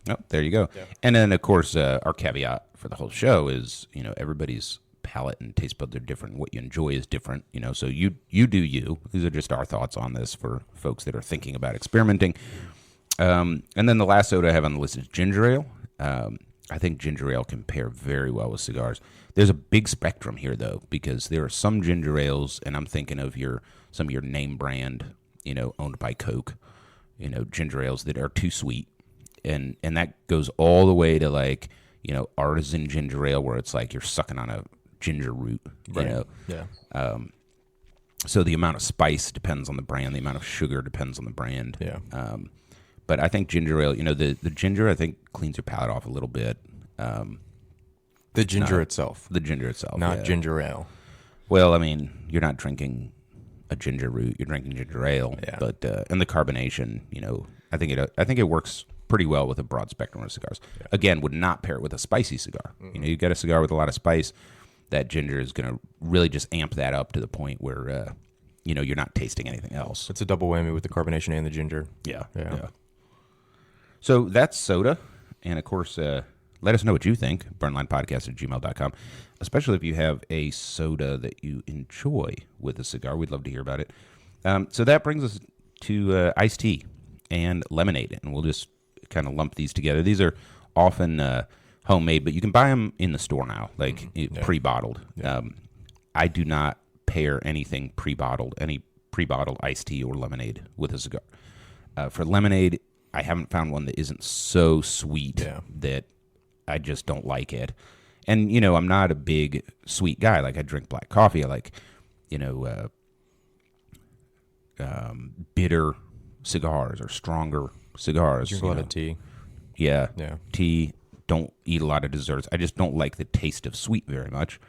Oh, there you go. Yeah. And then, of course, our caveat for the whole show is, everybody's palate and taste buds are different. What you enjoy is different, so you do you. These are just our thoughts on this for folks that are thinking about experimenting. And then the last soda I have on the list is ginger ale. I think ginger ale can pair very well with cigars. There's a big spectrum here, though, because there are some ginger ales, and I'm thinking of some of your name brand, owned by Coke, ginger ales that are too sweet. And that goes all the way to, like, artisan ginger ale where it's like you're sucking on a ginger root, right. Yeah. So the amount of spice depends on the brand. The amount of sugar depends on the brand. Yeah. But I think ginger ale, the ginger, I think, cleans your palate off a little bit. The ginger itself. The ginger itself. Not ginger ale. Well, I mean, you're not drinking a ginger root. You're drinking ginger ale. Yeah. But and the carbonation, I think it works pretty well with a broad spectrum of cigars. Yeah. Again, would not pair it with a spicy cigar. Mm-hmm. You got a cigar with a lot of spice. That ginger is going to really just amp that up to the point where, you're not tasting anything else. It's a double whammy with the carbonation and the ginger. Yeah. So that's soda. And, of course, let us know what you think, burnlinepodcast@gmail.com, especially if you have a soda that you enjoy with a cigar. We'd love to hear about it. So that brings us to iced tea and lemonade, and we'll just kind of lump these together. These are often homemade, but you can buy them in the store now, like pre-bottled. Yeah. I do not pair anything any pre-bottled iced tea or lemonade with a cigar. For lemonade, I haven't found one that isn't so sweet that I just don't like it. And, I'm not a big sweet guy. Like, I drink black coffee. I like, bitter cigars or stronger cigars. Drink a lot of tea. Yeah. Tea. Don't eat a lot of desserts. I just don't like the taste of sweet very much.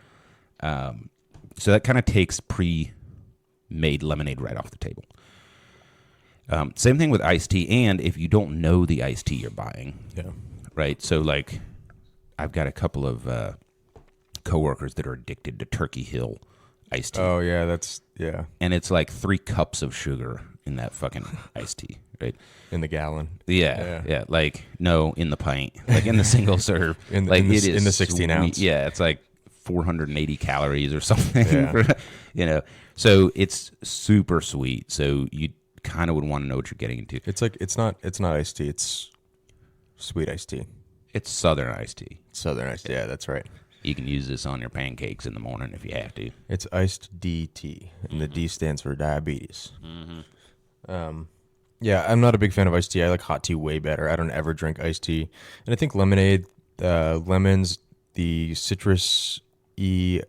So that kind of takes pre-made lemonade right off the table. Same thing with iced tea, and if you don't know the iced tea you're buying, right? So, like, I've got a couple of coworkers that are addicted to Turkey Hill iced tea. Oh, yeah, and it's like 3 cups of sugar in that fucking iced tea, right? In the gallon. Yeah. Like, no, in the pint, like in the single serve, in the 16 ounce. Yeah, it's like 480 calories or something. Yeah. So it's super sweet. So you kind of would want to know what you're getting into. It's like it's not iced tea. It's sweet iced tea. It's Southern iced tea. Southern iced tea. Yeah, that's right. You can use this on your pancakes in the morning if you have to. It's iced DT, and the D stands for diabetes. Mm-hmm. Yeah, I'm not a big fan of iced tea. I like hot tea way better. I don't ever drink iced tea. And I think lemonade, lemons, the citrus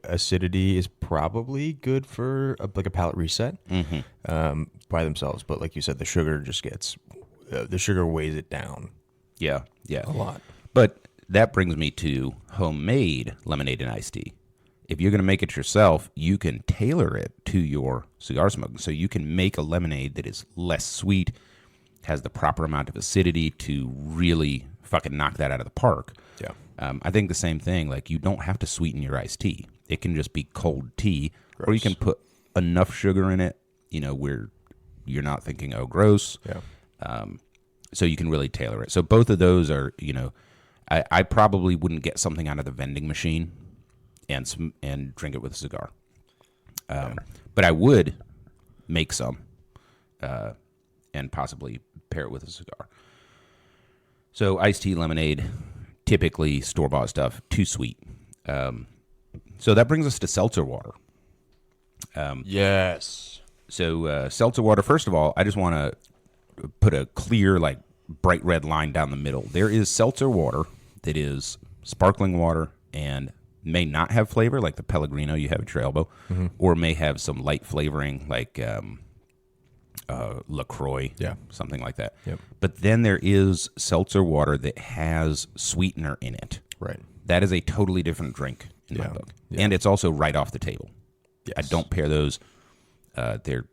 acidity is probably good for a palate reset by themselves. But like you said, the sugar just the sugar weighs it down. Yeah. A lot. But that brings me to homemade lemonade and iced tea. If you're going to make it yourself, you can tailor it to your cigar smoking. So you can make a lemonade that is less sweet, has the proper amount of acidity to really fucking knock that out of the park. Yeah. I think the same thing, like, you don't have to sweeten your iced tea. It can just be cold tea or you can put enough sugar in it, where you're not thinking, oh, gross. Yeah. So you can really tailor it. So both of those are, I probably wouldn't get something out of the vending machine and drink it with a cigar. But I would make some and possibly pair it with a cigar. So iced tea, lemonade, typically store-bought stuff, too sweet. So that brings us to seltzer water. Yes. So seltzer water, first of all, I just want to put a clear, bright red line down the middle. There is seltzer water that is sparkling water and may not have flavor, like the Pellegrino you have at your elbow, or may have some light flavoring, like LaCroix, something like that. Yep. But then there is seltzer water that has sweetener in it. Right. That is a totally different drink in my book. Yeah. And it's also right off the table. Yes. I don't pair those. They're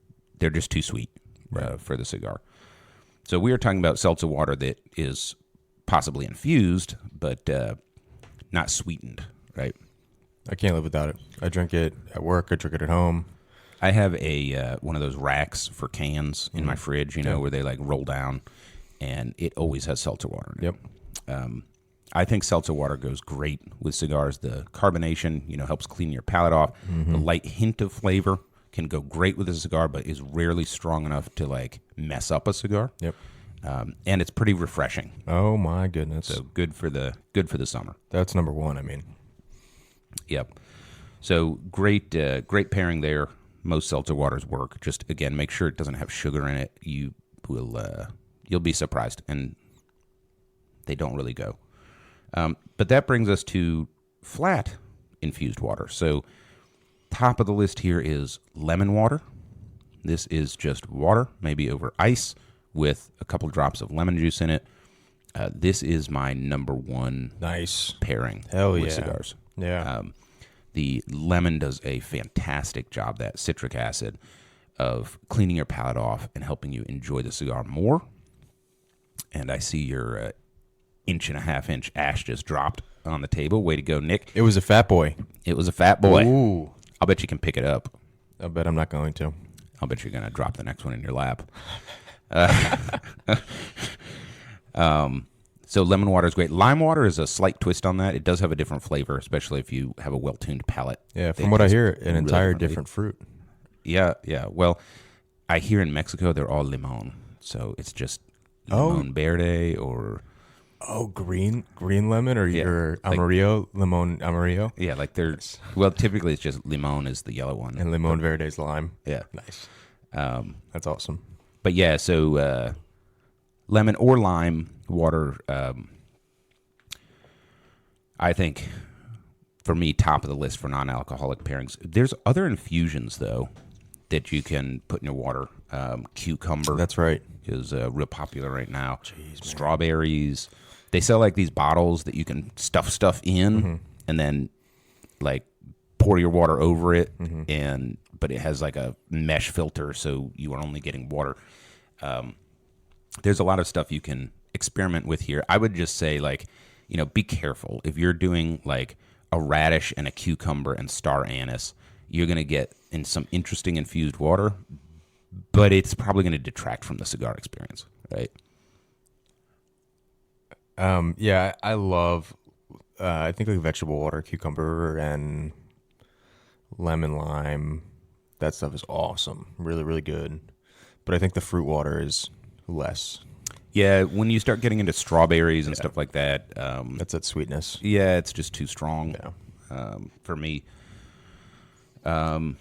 just too sweet for the cigar. So we are talking about seltzer water that is possibly infused, but not sweetened, right? I can't live without it. I drink it at work. I drink it at home. I have a one of those racks for cans in my fridge, where they roll down, and it always has seltzer water in it. Yep. I think seltzer water goes great with cigars. The carbonation, helps clean your palate off. The light hint of flavor can go great with a cigar, but is rarely strong enough to mess up a cigar. Yep. And it's pretty refreshing. Oh my goodness. So good for the summer. That's number one. I mean. Yep. So great pairing there. Most seltzer waters work. Just again, make sure it doesn't have sugar in it. You will you'll be surprised, and they don't really go. But that brings us to flat infused water. So top of the list here is lemon water. This is just water, maybe over ice, with a couple drops of lemon juice in it. This is my number one pairing with cigars. Yeah. The lemon does a fantastic job, that citric acid, of cleaning your palate off and helping you enjoy the cigar more. And I see your 1.5-inch ash just dropped on the table. Way to go, Nick. It was a Fatboy. It was a Fatboy. Ooh. I'll bet you can pick it up. I bet I'm not going to. I'll bet you're going to drop the next one in your lap. So lemon water is great. Lime water is a slight twist on that. It does have a different flavor, especially if you have a well-tuned palate. Yeah, from what I hear, an entire different fruit. Yeah. Well, I hear in Mexico they're all limon, so it's just limon verde or green lemon or your amarillo, limon amarillo. Yeah, there's typically it's just limon is the yellow one and limon verde is lime. Yeah, nice. That's awesome. But yeah, so lemon or lime water, I think, for me, top of the list for non-alcoholic pairings. There's other infusions, though, that you can put in your water. Cucumber. That's right. Is real popular right now. Jeez, strawberries. They sell these bottles that you can stuff in and then pour your water over it, but it has a mesh filter, so you are only getting water. There's a lot of stuff you can experiment with here. I would just say, be careful. If you're doing a radish and a cucumber and star anise, you're going to get in some interesting infused water, but it's probably going to detract from the cigar experience, right? Yeah, I love, I think vegetable water, cucumber and lemon lime. That stuff is awesome. Really, really good. But I think the fruit water is less. Yeah, when you start getting into strawberries and stuff like that. That's that sweetness. Yeah, it's just too strong for me. All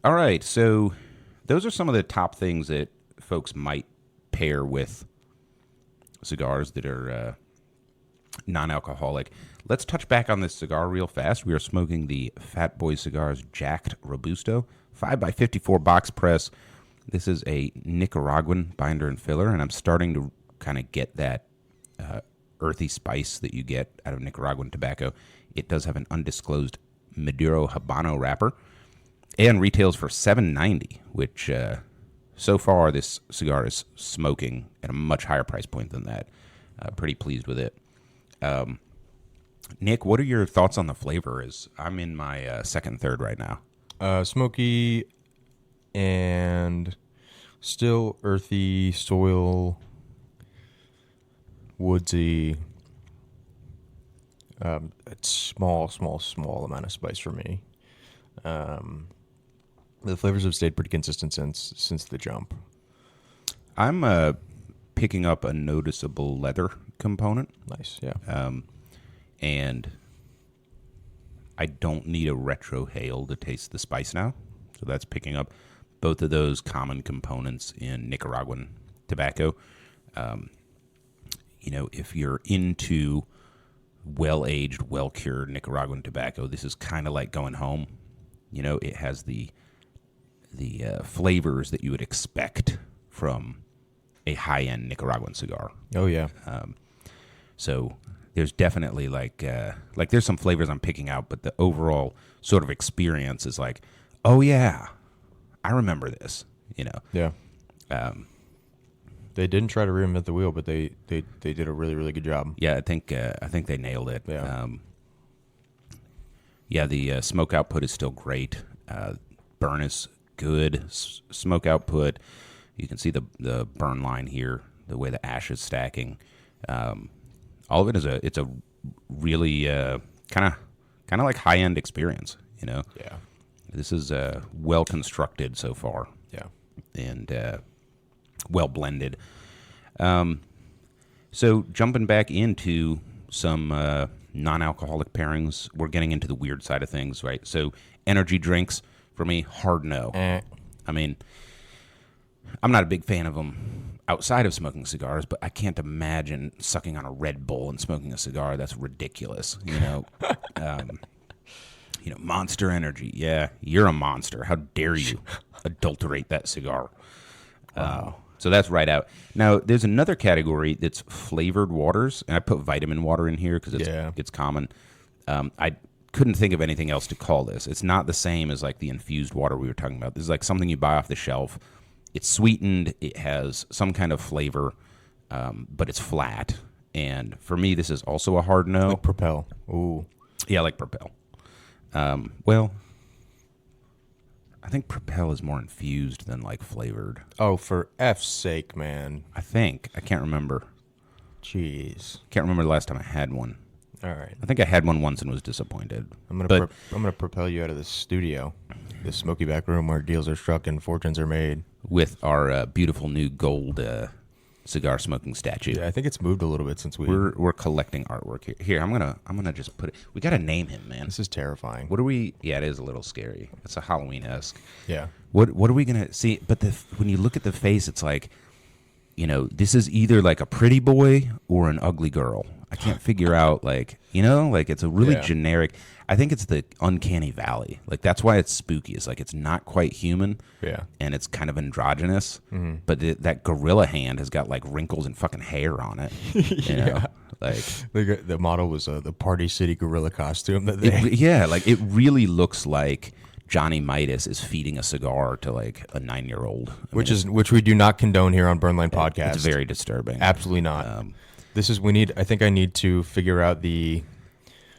right, so those are some of the top things that folks might pair with cigars that are non-alcoholic. Let's touch back on this cigar real fast. We are smoking the Fatboy Cigars Jacked Robusto, 5x54 box press. This is a Nicaraguan binder and filler, and I'm starting to kind of get that earthy spice that you get out of Nicaraguan tobacco. It does have an undisclosed Maduro habano wrapper, and retails for $7.90, which so far this cigar is smoking at a much higher price point than that. Pretty pleased with it. Nick, what are your thoughts on the flavor? I'm in my second and third right now. Smoky and still earthy, soil, woodsy. It's small amount of spice for me. The flavors have stayed pretty consistent since the jump. I'm picking up a noticeable leather component. Nice, yeah. And I don't need a retro hail to taste the spice now. So that's picking up both of those common components in Nicaraguan tobacco. If you're into well-aged, well-cured Nicaraguan tobacco, this is kind of like going home. It has the flavors that you would expect from a high-end Nicaraguan cigar. Oh, yeah. So there's definitely there's some flavors I'm picking out, but the overall sort of experience is like, oh yeah, I remember this. Yeah. They didn't try to reinvent the wheel, but they did a really, really good job. Yeah, I think they nailed it. Yeah. The smoke output is still great. Burn is good. Smoke output, you can see the burn line here, the way the ash is stacking. All of it it's a really kind of like high end experience. Yeah. This is well constructed so far. Yeah. And well blended. So jumping back into some non-alcoholic pairings, we're getting into the weird side of things, right? So energy drinks, for me, hard no. I mean, I'm not a big fan of them outside of smoking cigars, but I can't imagine sucking on a Red Bull and smoking a cigar. That's ridiculous, Monster Energy. Yeah, you're a monster. How dare you adulterate that cigar? Wow. So that's right out. Now, there's another category that's flavored waters, and I put vitamin water in here because it's common. I couldn't think of anything else to call this. It's not the same as like the infused water we were talking about. This is like something you buy off the shelf. It's sweetened. It has some kind of flavor, but it's flat. And for me, this is also a hard no. Like Propel. Ooh. Yeah, like Propel. Well, I think Propel is more infused than like flavored. Oh, for F's sake, man. I think. I can't remember. Jeez. Can't remember the last time I had one. All right. I think I had one once and was disappointed. I'm gonna propel you out of the studio, this smoky back room where deals are struck and fortunes are made, with our beautiful new gold cigar smoking statue. Yeah, I think it's moved a little bit since we're collecting artwork here. Here, I'm gonna just put it. We gotta name him, man. This is terrifying. What are we? Yeah, it is a little scary. It's a Halloween-esque. Yeah. What are we gonna see? But when you look at the face, it's like, this is either like a pretty boy or an ugly girl. I can't figure out, it's a really generic. I think it's the uncanny valley. Like, that's why it's spooky. It's like it's not quite human. Yeah. And it's kind of androgynous. Mm-hmm. But that gorilla hand has got like wrinkles and fucking hair on it. You know? Like the model was the Party City gorilla costume that it really looks like Johnny Midas is feeding a cigar to like a 9-year-old. Which we do not condone here on Burnline Podcast. It's very disturbing. Absolutely not. I think I need to figure out the.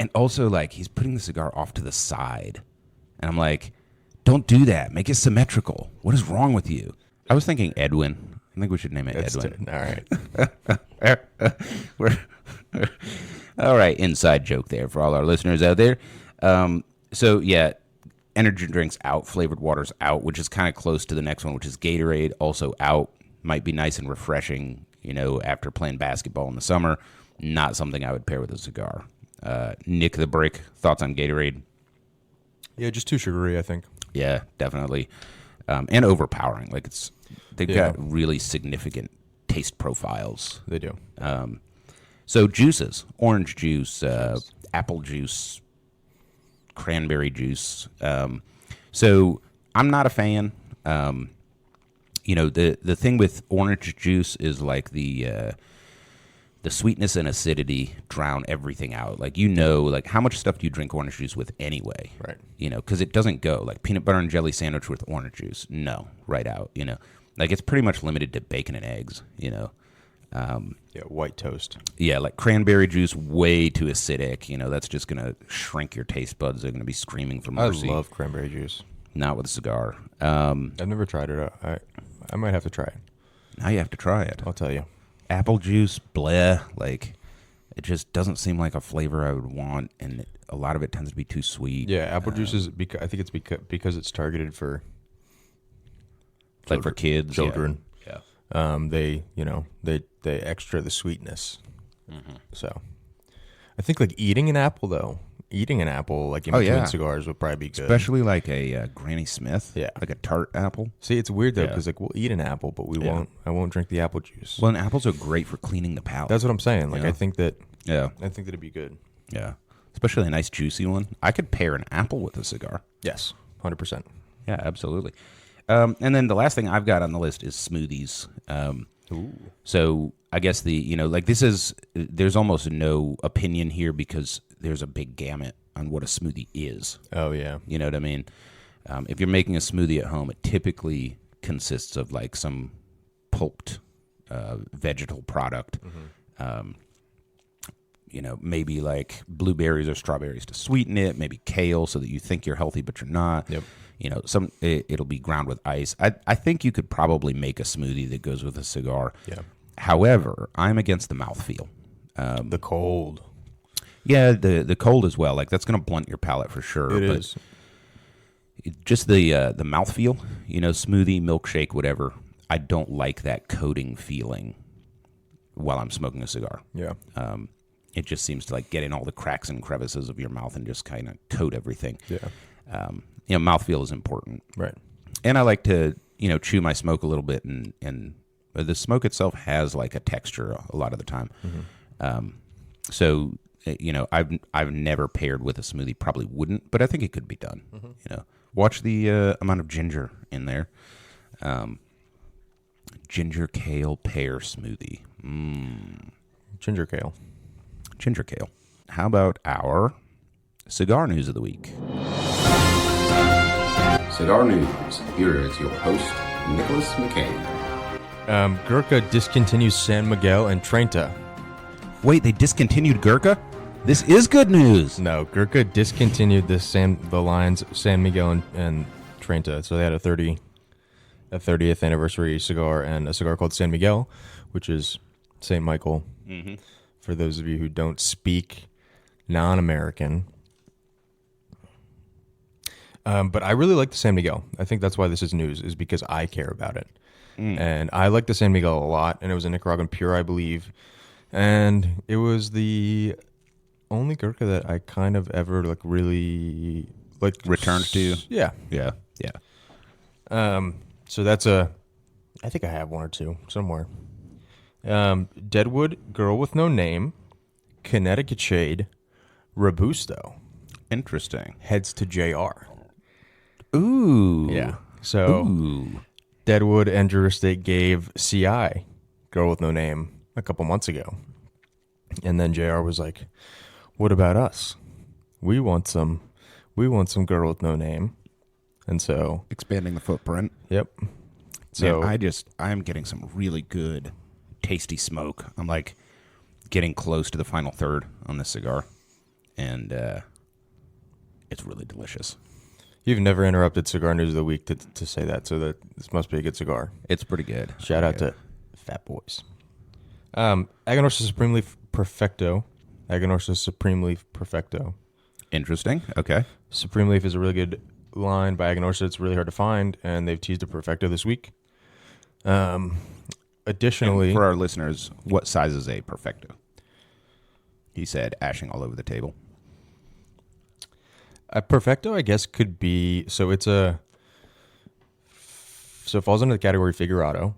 And also, like, he's putting the cigar off to the side. And I'm like, don't do that. Make it symmetrical. What is wrong with you? I was thinking Edwin. I think we should name it Edwin. All right. All right. Inside joke there for all our listeners out there. So, yeah, energy drinks out, flavored waters out, which is kind of close to the next one, which is Gatorade, also out. Might be nice and refreshing, after playing basketball in the summer. Not something I would pair with a cigar. Nick the Brick, thoughts on Gatorade? Yeah, just too sugary, I think. Yeah, definitely. And overpowering. Like, they've got really significant taste profiles. They do. So juices, orange juice, apple juice, cranberry juice. So I'm not a fan. The thing with orange juice is like the sweetness and acidity drown everything out. Like, like how much stuff do you drink orange juice with anyway? Right. Because it doesn't go. Like peanut butter and jelly sandwich with orange juice. No, right out. Like it's pretty much limited to bacon and eggs, white toast. Yeah, like cranberry juice, way too acidic. That's just going to shrink your taste buds. They're going to be screaming for mercy. I love cranberry juice. Not with a cigar. I've never tried it. I might have to try it. Now you have to try it. I'll tell you. Apple juice, bleh. Like, it just doesn't seem like a flavor I would want, and a lot of it tends to be too sweet. Yeah, apple juice is I think it's because it's targeted for Like for kids, children. Yeah. They extra the sweetness. So, I think like eating an apple like in between cigars would probably be good. Especially like a Granny Smith. Yeah. Like a tart apple. See, it's weird though because like we'll eat an apple, but I won't drink the apple juice. Well, and apples are great for cleaning the palate. That's what I'm saying. Like Yeah. I think that Yeah. it'd be good. Yeah. Especially a nice juicy one. I could pair an apple with a cigar. Yes, 100%. Yeah, absolutely. And then the last thing I've got on the list is smoothies. So I guess there's almost no opinion here because there's a big gamut on what a smoothie is. Oh yeah. You know what I mean? If you're making a smoothie at home, it typically consists of like some pulped vegetal product. Maybe like blueberries or strawberries to sweeten it, maybe kale so that you think you're healthy but you're not. Yep. It'll be ground with ice. I think you could probably make a smoothie that goes with a cigar. Yeah. However, I'm against the mouthfeel. The cold. Yeah, the cold as well. Like that's going to blunt your palate for sure. It is. Just the mouthfeel, smoothie, milkshake, whatever. I don't like that coating feeling while I'm smoking a cigar. Yeah. It just seems to like get in all the cracks and crevices of your mouth and just kind of coat everything. Yeah. Mouthfeel is important. Right. And I like to, chew my smoke a little bit, and the smoke itself has like a texture a lot of the time. So, I've never paired with a smoothie, probably wouldn't, but I think it could be done. Watch the amount of ginger in there. Ginger kale pear smoothie. Ginger kale. Ginger kale. How about our cigar news of the week? Cigar News. Here is your host, Nicholas McCain. Gurkha discontinues San Miguel and Treinta. Wait, they discontinued Gurkha? This is good news. No, Gurkha discontinued the lines San Miguel and Treinta. So they had a 30th anniversary cigar and a cigar called San Miguel, which is St. Michael. For those of you who don't speak non-American. But I really like the San Miguel. I think that's why this is news, is because I care about it. And I like the San Miguel a lot, and it was a Nicaraguan pure, I believe. And it was the only Gurkha that I kind of ever really returned to. Yeah. Yeah. So that's I think I have one or two somewhere. Deadwood, Girl with No Name, Connecticut Shade, Robusto. Interesting. Heads to JR. Ooh. Yeah. So Deadwood and Drew Estate gave CI, Girl with No Name, a couple months ago. And then JR was like, what about us? We want some Girl with No Name. And so expanding the footprint. Yep. So man, I'm getting some really good tasty smoke. I'm like getting close to the final third on this cigar. And it's really delicious. You've never interrupted Cigar News of the Week to say that, so that this must be a good cigar. It's pretty good. Shout out to Fatboys. Aganorsa Supreme Leaf Perfecto. Aganorsa Supreme Leaf Perfecto. Interesting. Okay. Supreme Leaf is a really good line by Aganorsa. It's really hard to find, and they've teased a Perfecto this week. Additionally, and for our listeners, what size is a Perfecto? He said, ashing all over the table. A Perfecto, I guess, could be, so it falls under the category Figurado.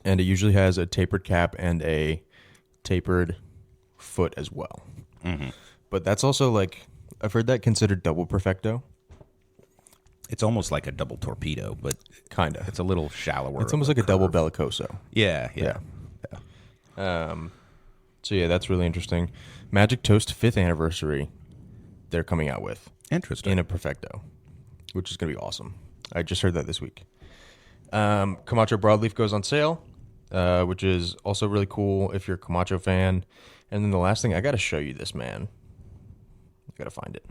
And it usually has a tapered cap and a tapered foot as well. But that's also like, I've heard that considered double Perfecto. It's almost like a double torpedo, but kind of. It's a little shallower. It's almost like a double Bellicoso. Yeah. So yeah, that's really interesting. Magic Toast 5th anniversary. They're coming out with. Interesting. In a Perfecto, which is going to be awesome. I just heard that this week. Camacho Broadleaf goes on sale, which is also really cool if you're a Camacho fan. And then the last thing, I got to show you this, man. I got to find it.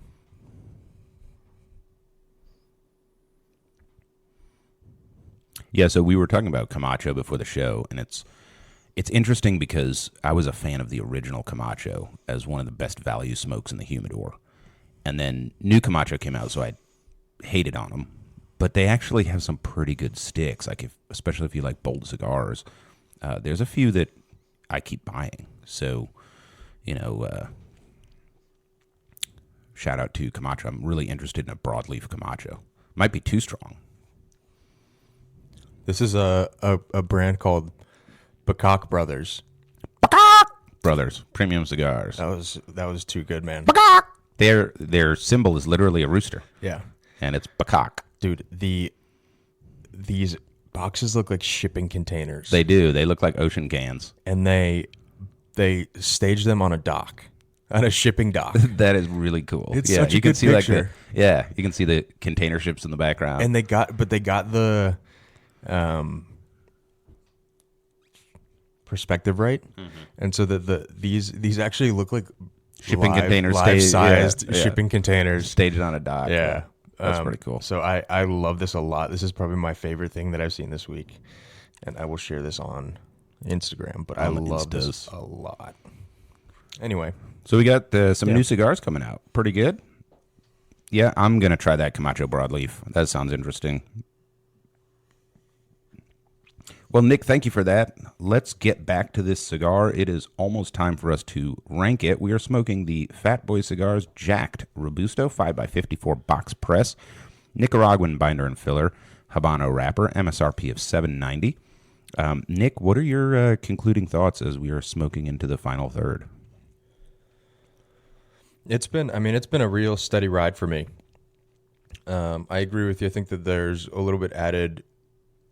Yeah, so we were talking about Camacho before the show, and it's interesting because I was a fan of the original Camacho as one of the best value smokes in the humidor. And then new Camacho came out, so I hated on them. But they actually have some pretty good sticks, especially if you like bold cigars. There's a few that I keep buying. So, shout out to Camacho. I'm really interested in a broadleaf Camacho. Might be too strong. This is a brand called Bacak Brothers. Brothers, premium cigars. That was too good, man. Their symbol is literally a rooster. Yeah. And it's Bacak. Dude, these boxes look like shipping containers. They do. They look like ocean cans. And they stage them on a dock, on a shipping dock. That is really cool. It's such a good picture. You can see the container ships in the background. And they got the perspective right, and so that these actually look like shipping containers, life-sized shipping containers staged on a dock. Yeah, that's pretty cool. So I love this a lot. This is probably my favorite thing that I've seen this week, and I will share this on Instagram. But I love this a lot. Anyway, so we got some new cigars coming out. Pretty good. Yeah, I'm gonna try that Camacho broadleaf. That sounds interesting. Well, Nick, thank you for that. Let's get back to this cigar. It is almost time for us to rank it. We are smoking the Fatboy Cigars Jacked Robusto 5x54 box press, Nicaraguan binder and filler, habano wrapper, MSRP of $7.90. Nick, what are your concluding thoughts as we are smoking into the final third? It's been a real steady ride for me. I agree with you. I think that there's a little bit added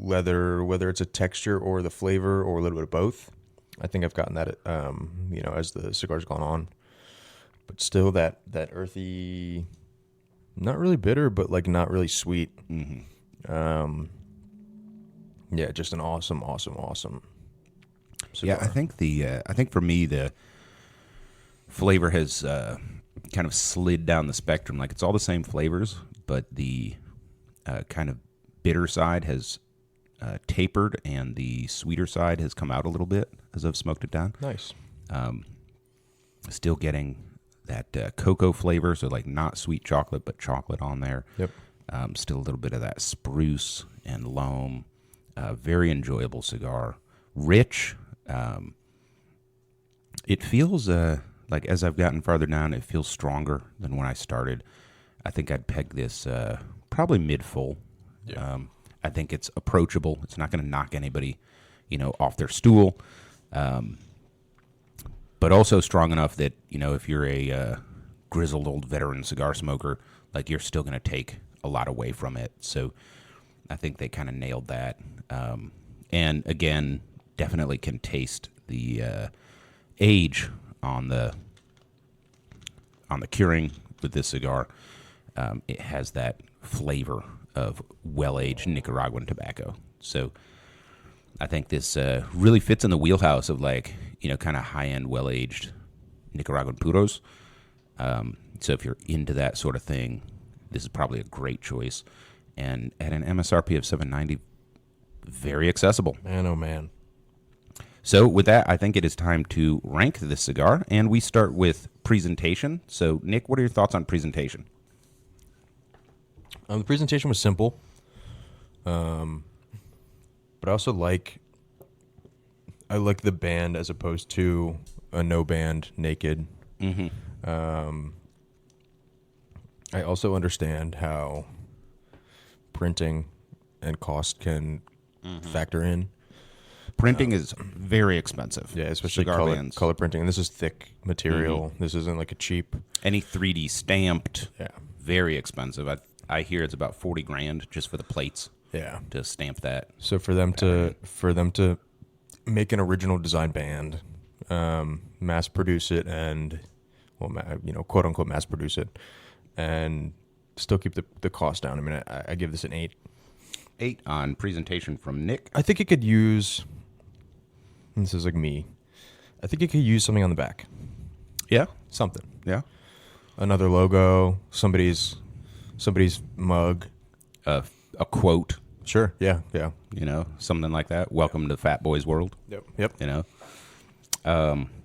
leather, whether it's a texture or the flavor or a little bit of both. I think I've gotten that, as the cigar's gone on. But still that earthy, not really bitter, but like not really sweet. Mm-hmm. Just an awesome cigar. Yeah, I think for me the flavor has kind of slid down the spectrum. Like it's all the same flavors, but the kind of bitter side has tapered, and the sweeter side has come out a little bit as I've smoked it down. Nice. Still getting that cocoa flavor, so like not sweet chocolate, but chocolate on there. Yep. Still a little bit of that spruce and loam. Very enjoyable cigar. Rich. It feels like as I've gotten farther down, it feels stronger than when I started. I think I'd peg this probably mid-full. Yeah. I think it's approachable. It's not going to knock anybody, off their stool. But also strong enough that, if you're a grizzled old veteran cigar smoker, like you're still going to take a lot away from it. So I think they kind of nailed that. And again, definitely can taste the age on the curing with this cigar. It has that flavor of well-aged Nicaraguan tobacco. So I think this really fits in the wheelhouse of kind of high-end, well-aged Nicaraguan puros. So if you're into that sort of thing, this is probably a great choice. And at an MSRP of $7.90, very accessible. Man, oh man. So with that, I think it is time to rank this cigar, and we start with presentation. So Nick, what are your thoughts on presentation? The presentation was simple, but I also like the band as opposed to a no band naked. Mm-hmm. I also understand how printing and cost can factor in. Printing is very expensive. Yeah, especially cigar color printing. And this is thick material. Mm-hmm. This isn't like a cheap. Any 3D stamped. Yeah, very expensive. I hear it's about $40,000 just for the plates. Yeah, to stamp that. So for them to make an original design band, mass produce it, and quote unquote mass produce it, and still keep the cost down. I mean, I give this an 8. 8 on presentation from Nick. I think it could use. This is like me. I think it could use something on the back. Yeah, something. Yeah, another logo, somebody's mug, a quote, Sure. Yeah. Yeah. You know, something like that. Welcome to Fatboy's world. Yep. You know,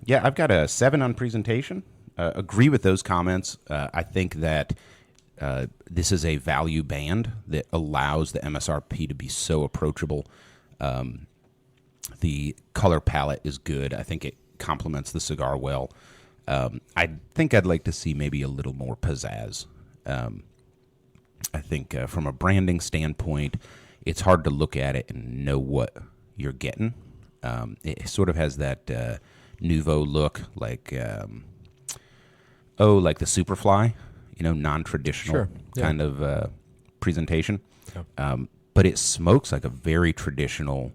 yeah, I've got a 7 on presentation. Agree with those comments. I think that this is a value band that allows the MSRP to be so approachable. The color palette is good. I think it complements the cigar well. I think I'd like to see maybe a little more pizzazz. I think from a branding standpoint, it's hard to look at it and know what you're getting. It sort of has that nouveau look, like like the Superfly, non-traditional Sure, yeah. kind of presentation. Yeah. But it smokes like a very traditional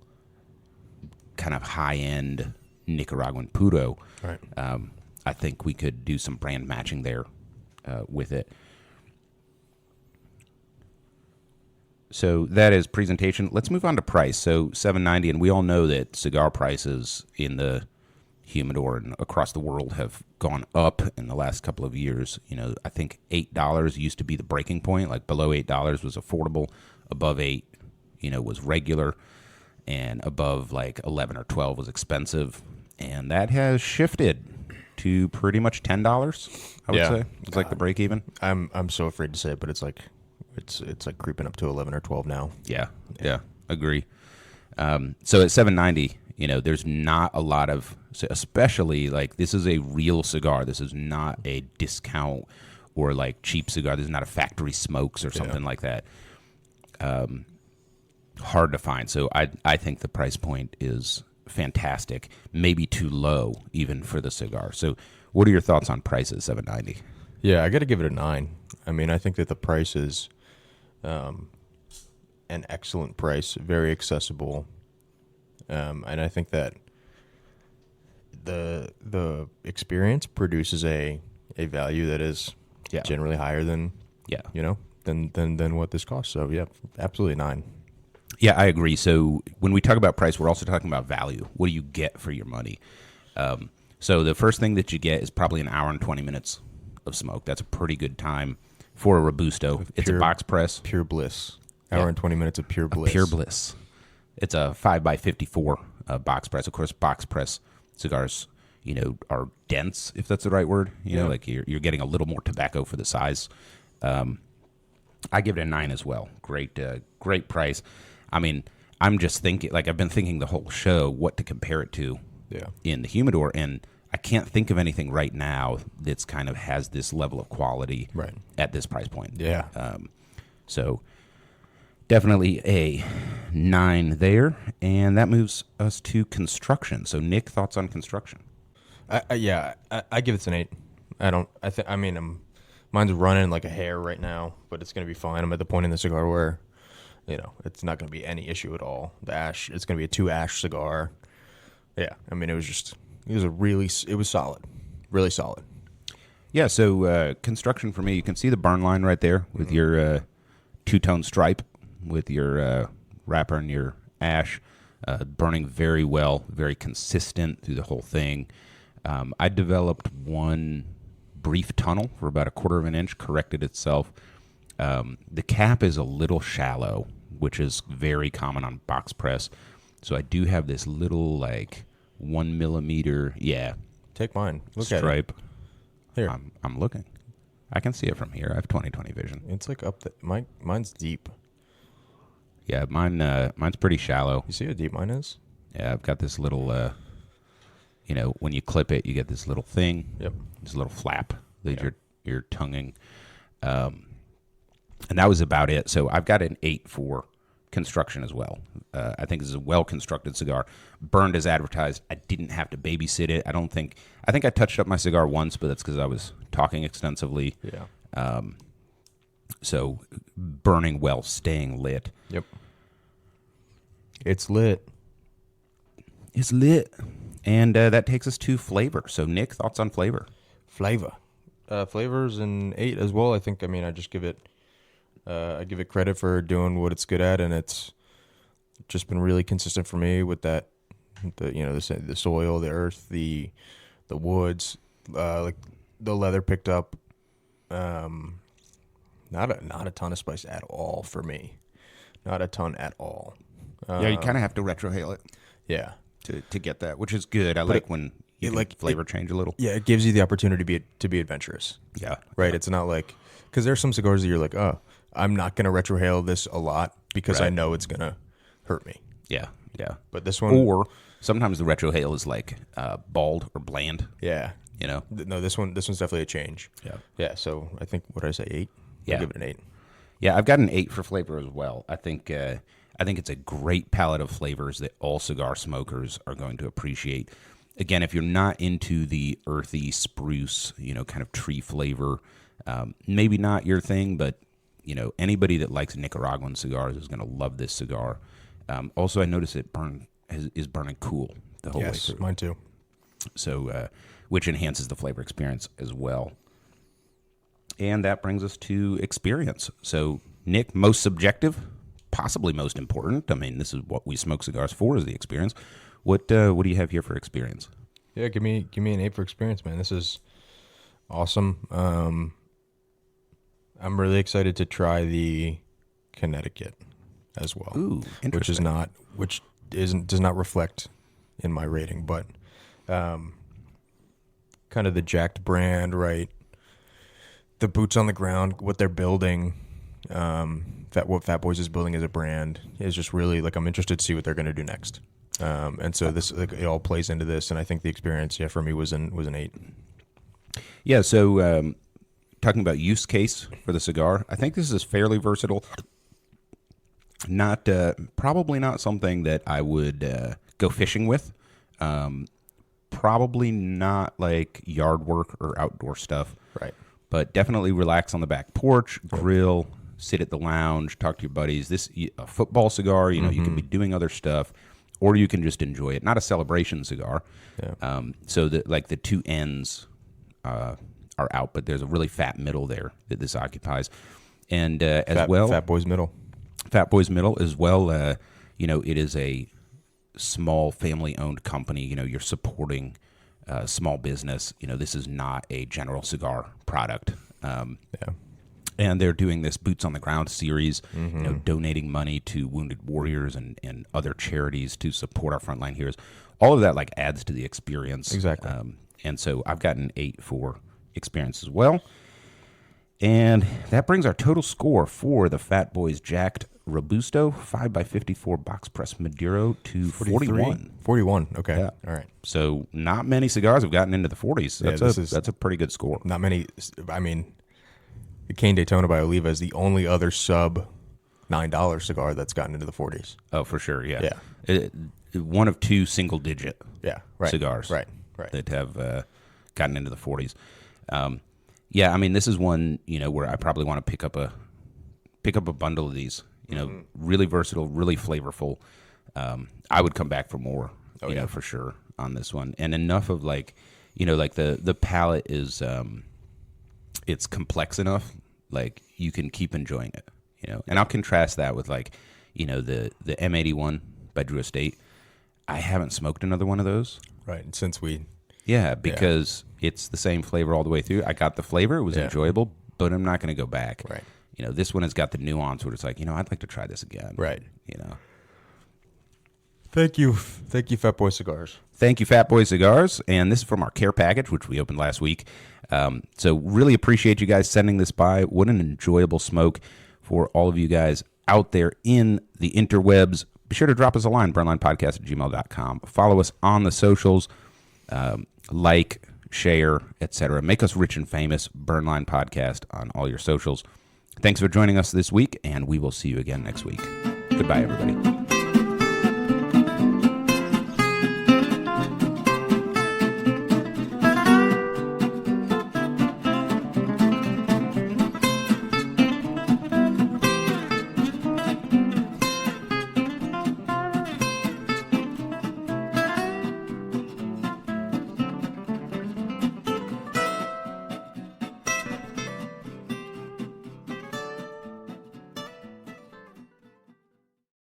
kind of high-end Nicaraguan puro. Right. I think we could do some brand matching there with it. So that is presentation. Let's move on to price. So $7.90, and we all know that cigar prices in the humidor and across the world have gone up in the last couple of years. I think $8 used to be the breaking point. Like below $8 was affordable, above $8, was regular, and above like 11 or 12 was expensive. And that has shifted to pretty much $10. I would say it's like the break even. I'm so afraid to say it, but it's like creeping up to 11 or 12 now. Yeah, agree. So at $7.90, there's not a lot of, especially like this is a real cigar. This is not a discount or like cheap cigar. This is not a factory smokes or something like that. Hard to find. So I think the price point is fantastic. Maybe too low even for the cigar. So what are your thoughts on price at $7.90? Yeah, I got to give it a 9. I mean, I think that the price is an excellent price, very accessible, and I think that the experience produces a value that is generally higher than than what this costs. So yeah, absolutely 9. Yeah, I agree. So when we talk about price, we're also talking about value. What do you get for your money? So the first thing that you get is probably an hour and 20 minutes of smoke. That's a pretty good time for a Robusto. It's a box press. Pure bliss. Hour and 20 minutes of pure bliss. Pure bliss. It's a 5x54 box press. Of course, box press cigars, are dense, if that's the right word. Like you're getting a little more tobacco for the size. I give it a 9 as well. Great price. I mean, I'm just thinking, like I've been thinking the whole show what to compare it to in the humidor, and I can't think of anything right now that's kind of has this level of quality at this price point. Yeah. So definitely a 9 there, and that moves us to construction. So Nick, thoughts on construction? I give it an 8. Mine's running like a hair right now, but it's going to be fine. I'm at the point in the cigar where, it's not going to be any issue at all. It's going to be a 2 ash cigar. Yeah. I mean, it was solid, really solid. Yeah. So construction for me, you can see the burn line right there with your 2-tone stripe with your wrapper and your ash, burning very well, very consistent through the whole thing. I developed one brief tunnel for about 1/4 of an inch, corrected itself. The cap is a little shallow, which is very common on box press. So I do have this little like 1 millimeter, Take mine. Look stripe. at it. Here. I'm looking. I can see it from here. I have 20/20 vision. It's like up mine's deep. Yeah, mine's pretty shallow. You see how deep mine is? Yeah, I've got this little, when you clip it, you get this little thing. Yep. This little flap that you're tonguing. And that was about it. So I've got an 8 for construction as well. I think this is a well-constructed cigar. Burned as advertised. I didn't have to babysit it. I think I touched up my cigar once, but that's because I was talking extensively. Yeah. So burning well, staying lit. Yep. It's lit. It's lit. And that takes us to flavor. So Nick, thoughts on flavor? Flavor's an 8 as well. I think. I mean, I just give it. I give it credit for doing what it's good at, and it's just been really consistent for me with that. The soil, the earth, the woods, like the leather picked up. Not a ton of spice at all for me. Not a ton at all. Yeah, you kind of have to retrohale it Yeah. to get that, which is good. I like when you can flavor change a little. Yeah, it gives you the opportunity to be adventurous. Yeah. Right? It's not like, because there's some cigars that you're like, oh, I'm not going to retrohale this a lot because I know it's going to hurt me. Yeah. Yeah. But this one... Or sometimes the retrohale is like bald or bland. Yeah. You know? No, this one's definitely a change. Yeah. Yeah, so I think, what did I say, 8? Yeah. I'll give it an 8. Yeah, I've got an 8 for flavor as well. I think it's a great palette of flavors that all cigar smokers are going to appreciate. Again, if you're not into the earthy spruce, kind of tree flavor, maybe not your thing, but anybody that likes Nicaraguan cigars is going to love this cigar. Also, I notice it is burning cool the whole way through. Yes, mine too. So, which enhances the flavor experience as well. And that brings us to experience. So, Nick, most subjective, possibly most important. I mean, this is what we smoke cigars for, is the experience. What do you have here for experience? Yeah, give me an 8 for experience, man. This is awesome. I'm really excited to try the Connecticut as well. Ooh, interesting. Does not reflect in my rating, but kind of the Jacked brand, right? The boots on the ground, what they're building, what Fatboys is building as a brand is just really I'm interested to see what they're going to do next. And so this it all plays into this, and I think the experience, for me was an 8. Yeah. So talking about use case for the cigar, I think this is fairly versatile. Not probably not something that I would go fishing with. Probably not like yard work or outdoor stuff. Right. But definitely relax on the back porch, grill, sit at the lounge, talk to your buddies. This a football cigar, you can be doing other stuff, or you can just enjoy it. Not a celebration cigar. Yeah. So that the two ends are out, but there's a really fat middle there that this occupies, and Fatboys middle. Fatboys middle as well. It is a small family-owned company. You're supporting small business. This is not a general cigar product. And they're doing this Boots on the Ground series, donating money to Wounded Warriors and other charities to support our frontline heroes. All of that adds to the experience. Exactly. And so I've got an 8 for experience as well. And that brings our total score for the Fatboys Jacked Robusto 5x54 box press Maduro to 41. 41. Okay. Yeah. All right. So not many cigars have gotten into the 40s. That's a pretty good score. Not many. I mean, the Cane Daytona by Oliva is the only other sub $9 cigar that's gotten into the 40s. Oh, for sure. Yeah. One of two single digit cigars Right. that have gotten into the 40s. Yeah, I mean, this is one, where I probably want to pick up a bundle of these. Really versatile, really flavorful. I would come back for more, for sure on this one. And enough of the palate is, it's complex enough, you can keep enjoying it, And I'll contrast that with the M81 by Drew Estate. I haven't smoked another one of those. Right, since we... Yeah, because it's the same flavor all the way through. I got the flavor. It was enjoyable, but I'm not going to go back. Right. This one has got the nuance where it's I'd like to try this again. Right. Thank you, Fatboy Cigars. Thank you, Fatboy Cigars. And this is from our care package, which we opened last week. So really appreciate you guys sending this by. What an enjoyable smoke for all of you guys out there in the interwebs. Be sure to drop us a line, burnlinepodcast@gmail.com. Follow us on the socials. Share, etc. Make us rich and famous. Burnline Podcast on all your socials. Thanks for joining us this week, and we will see you again next week. Goodbye, everybody.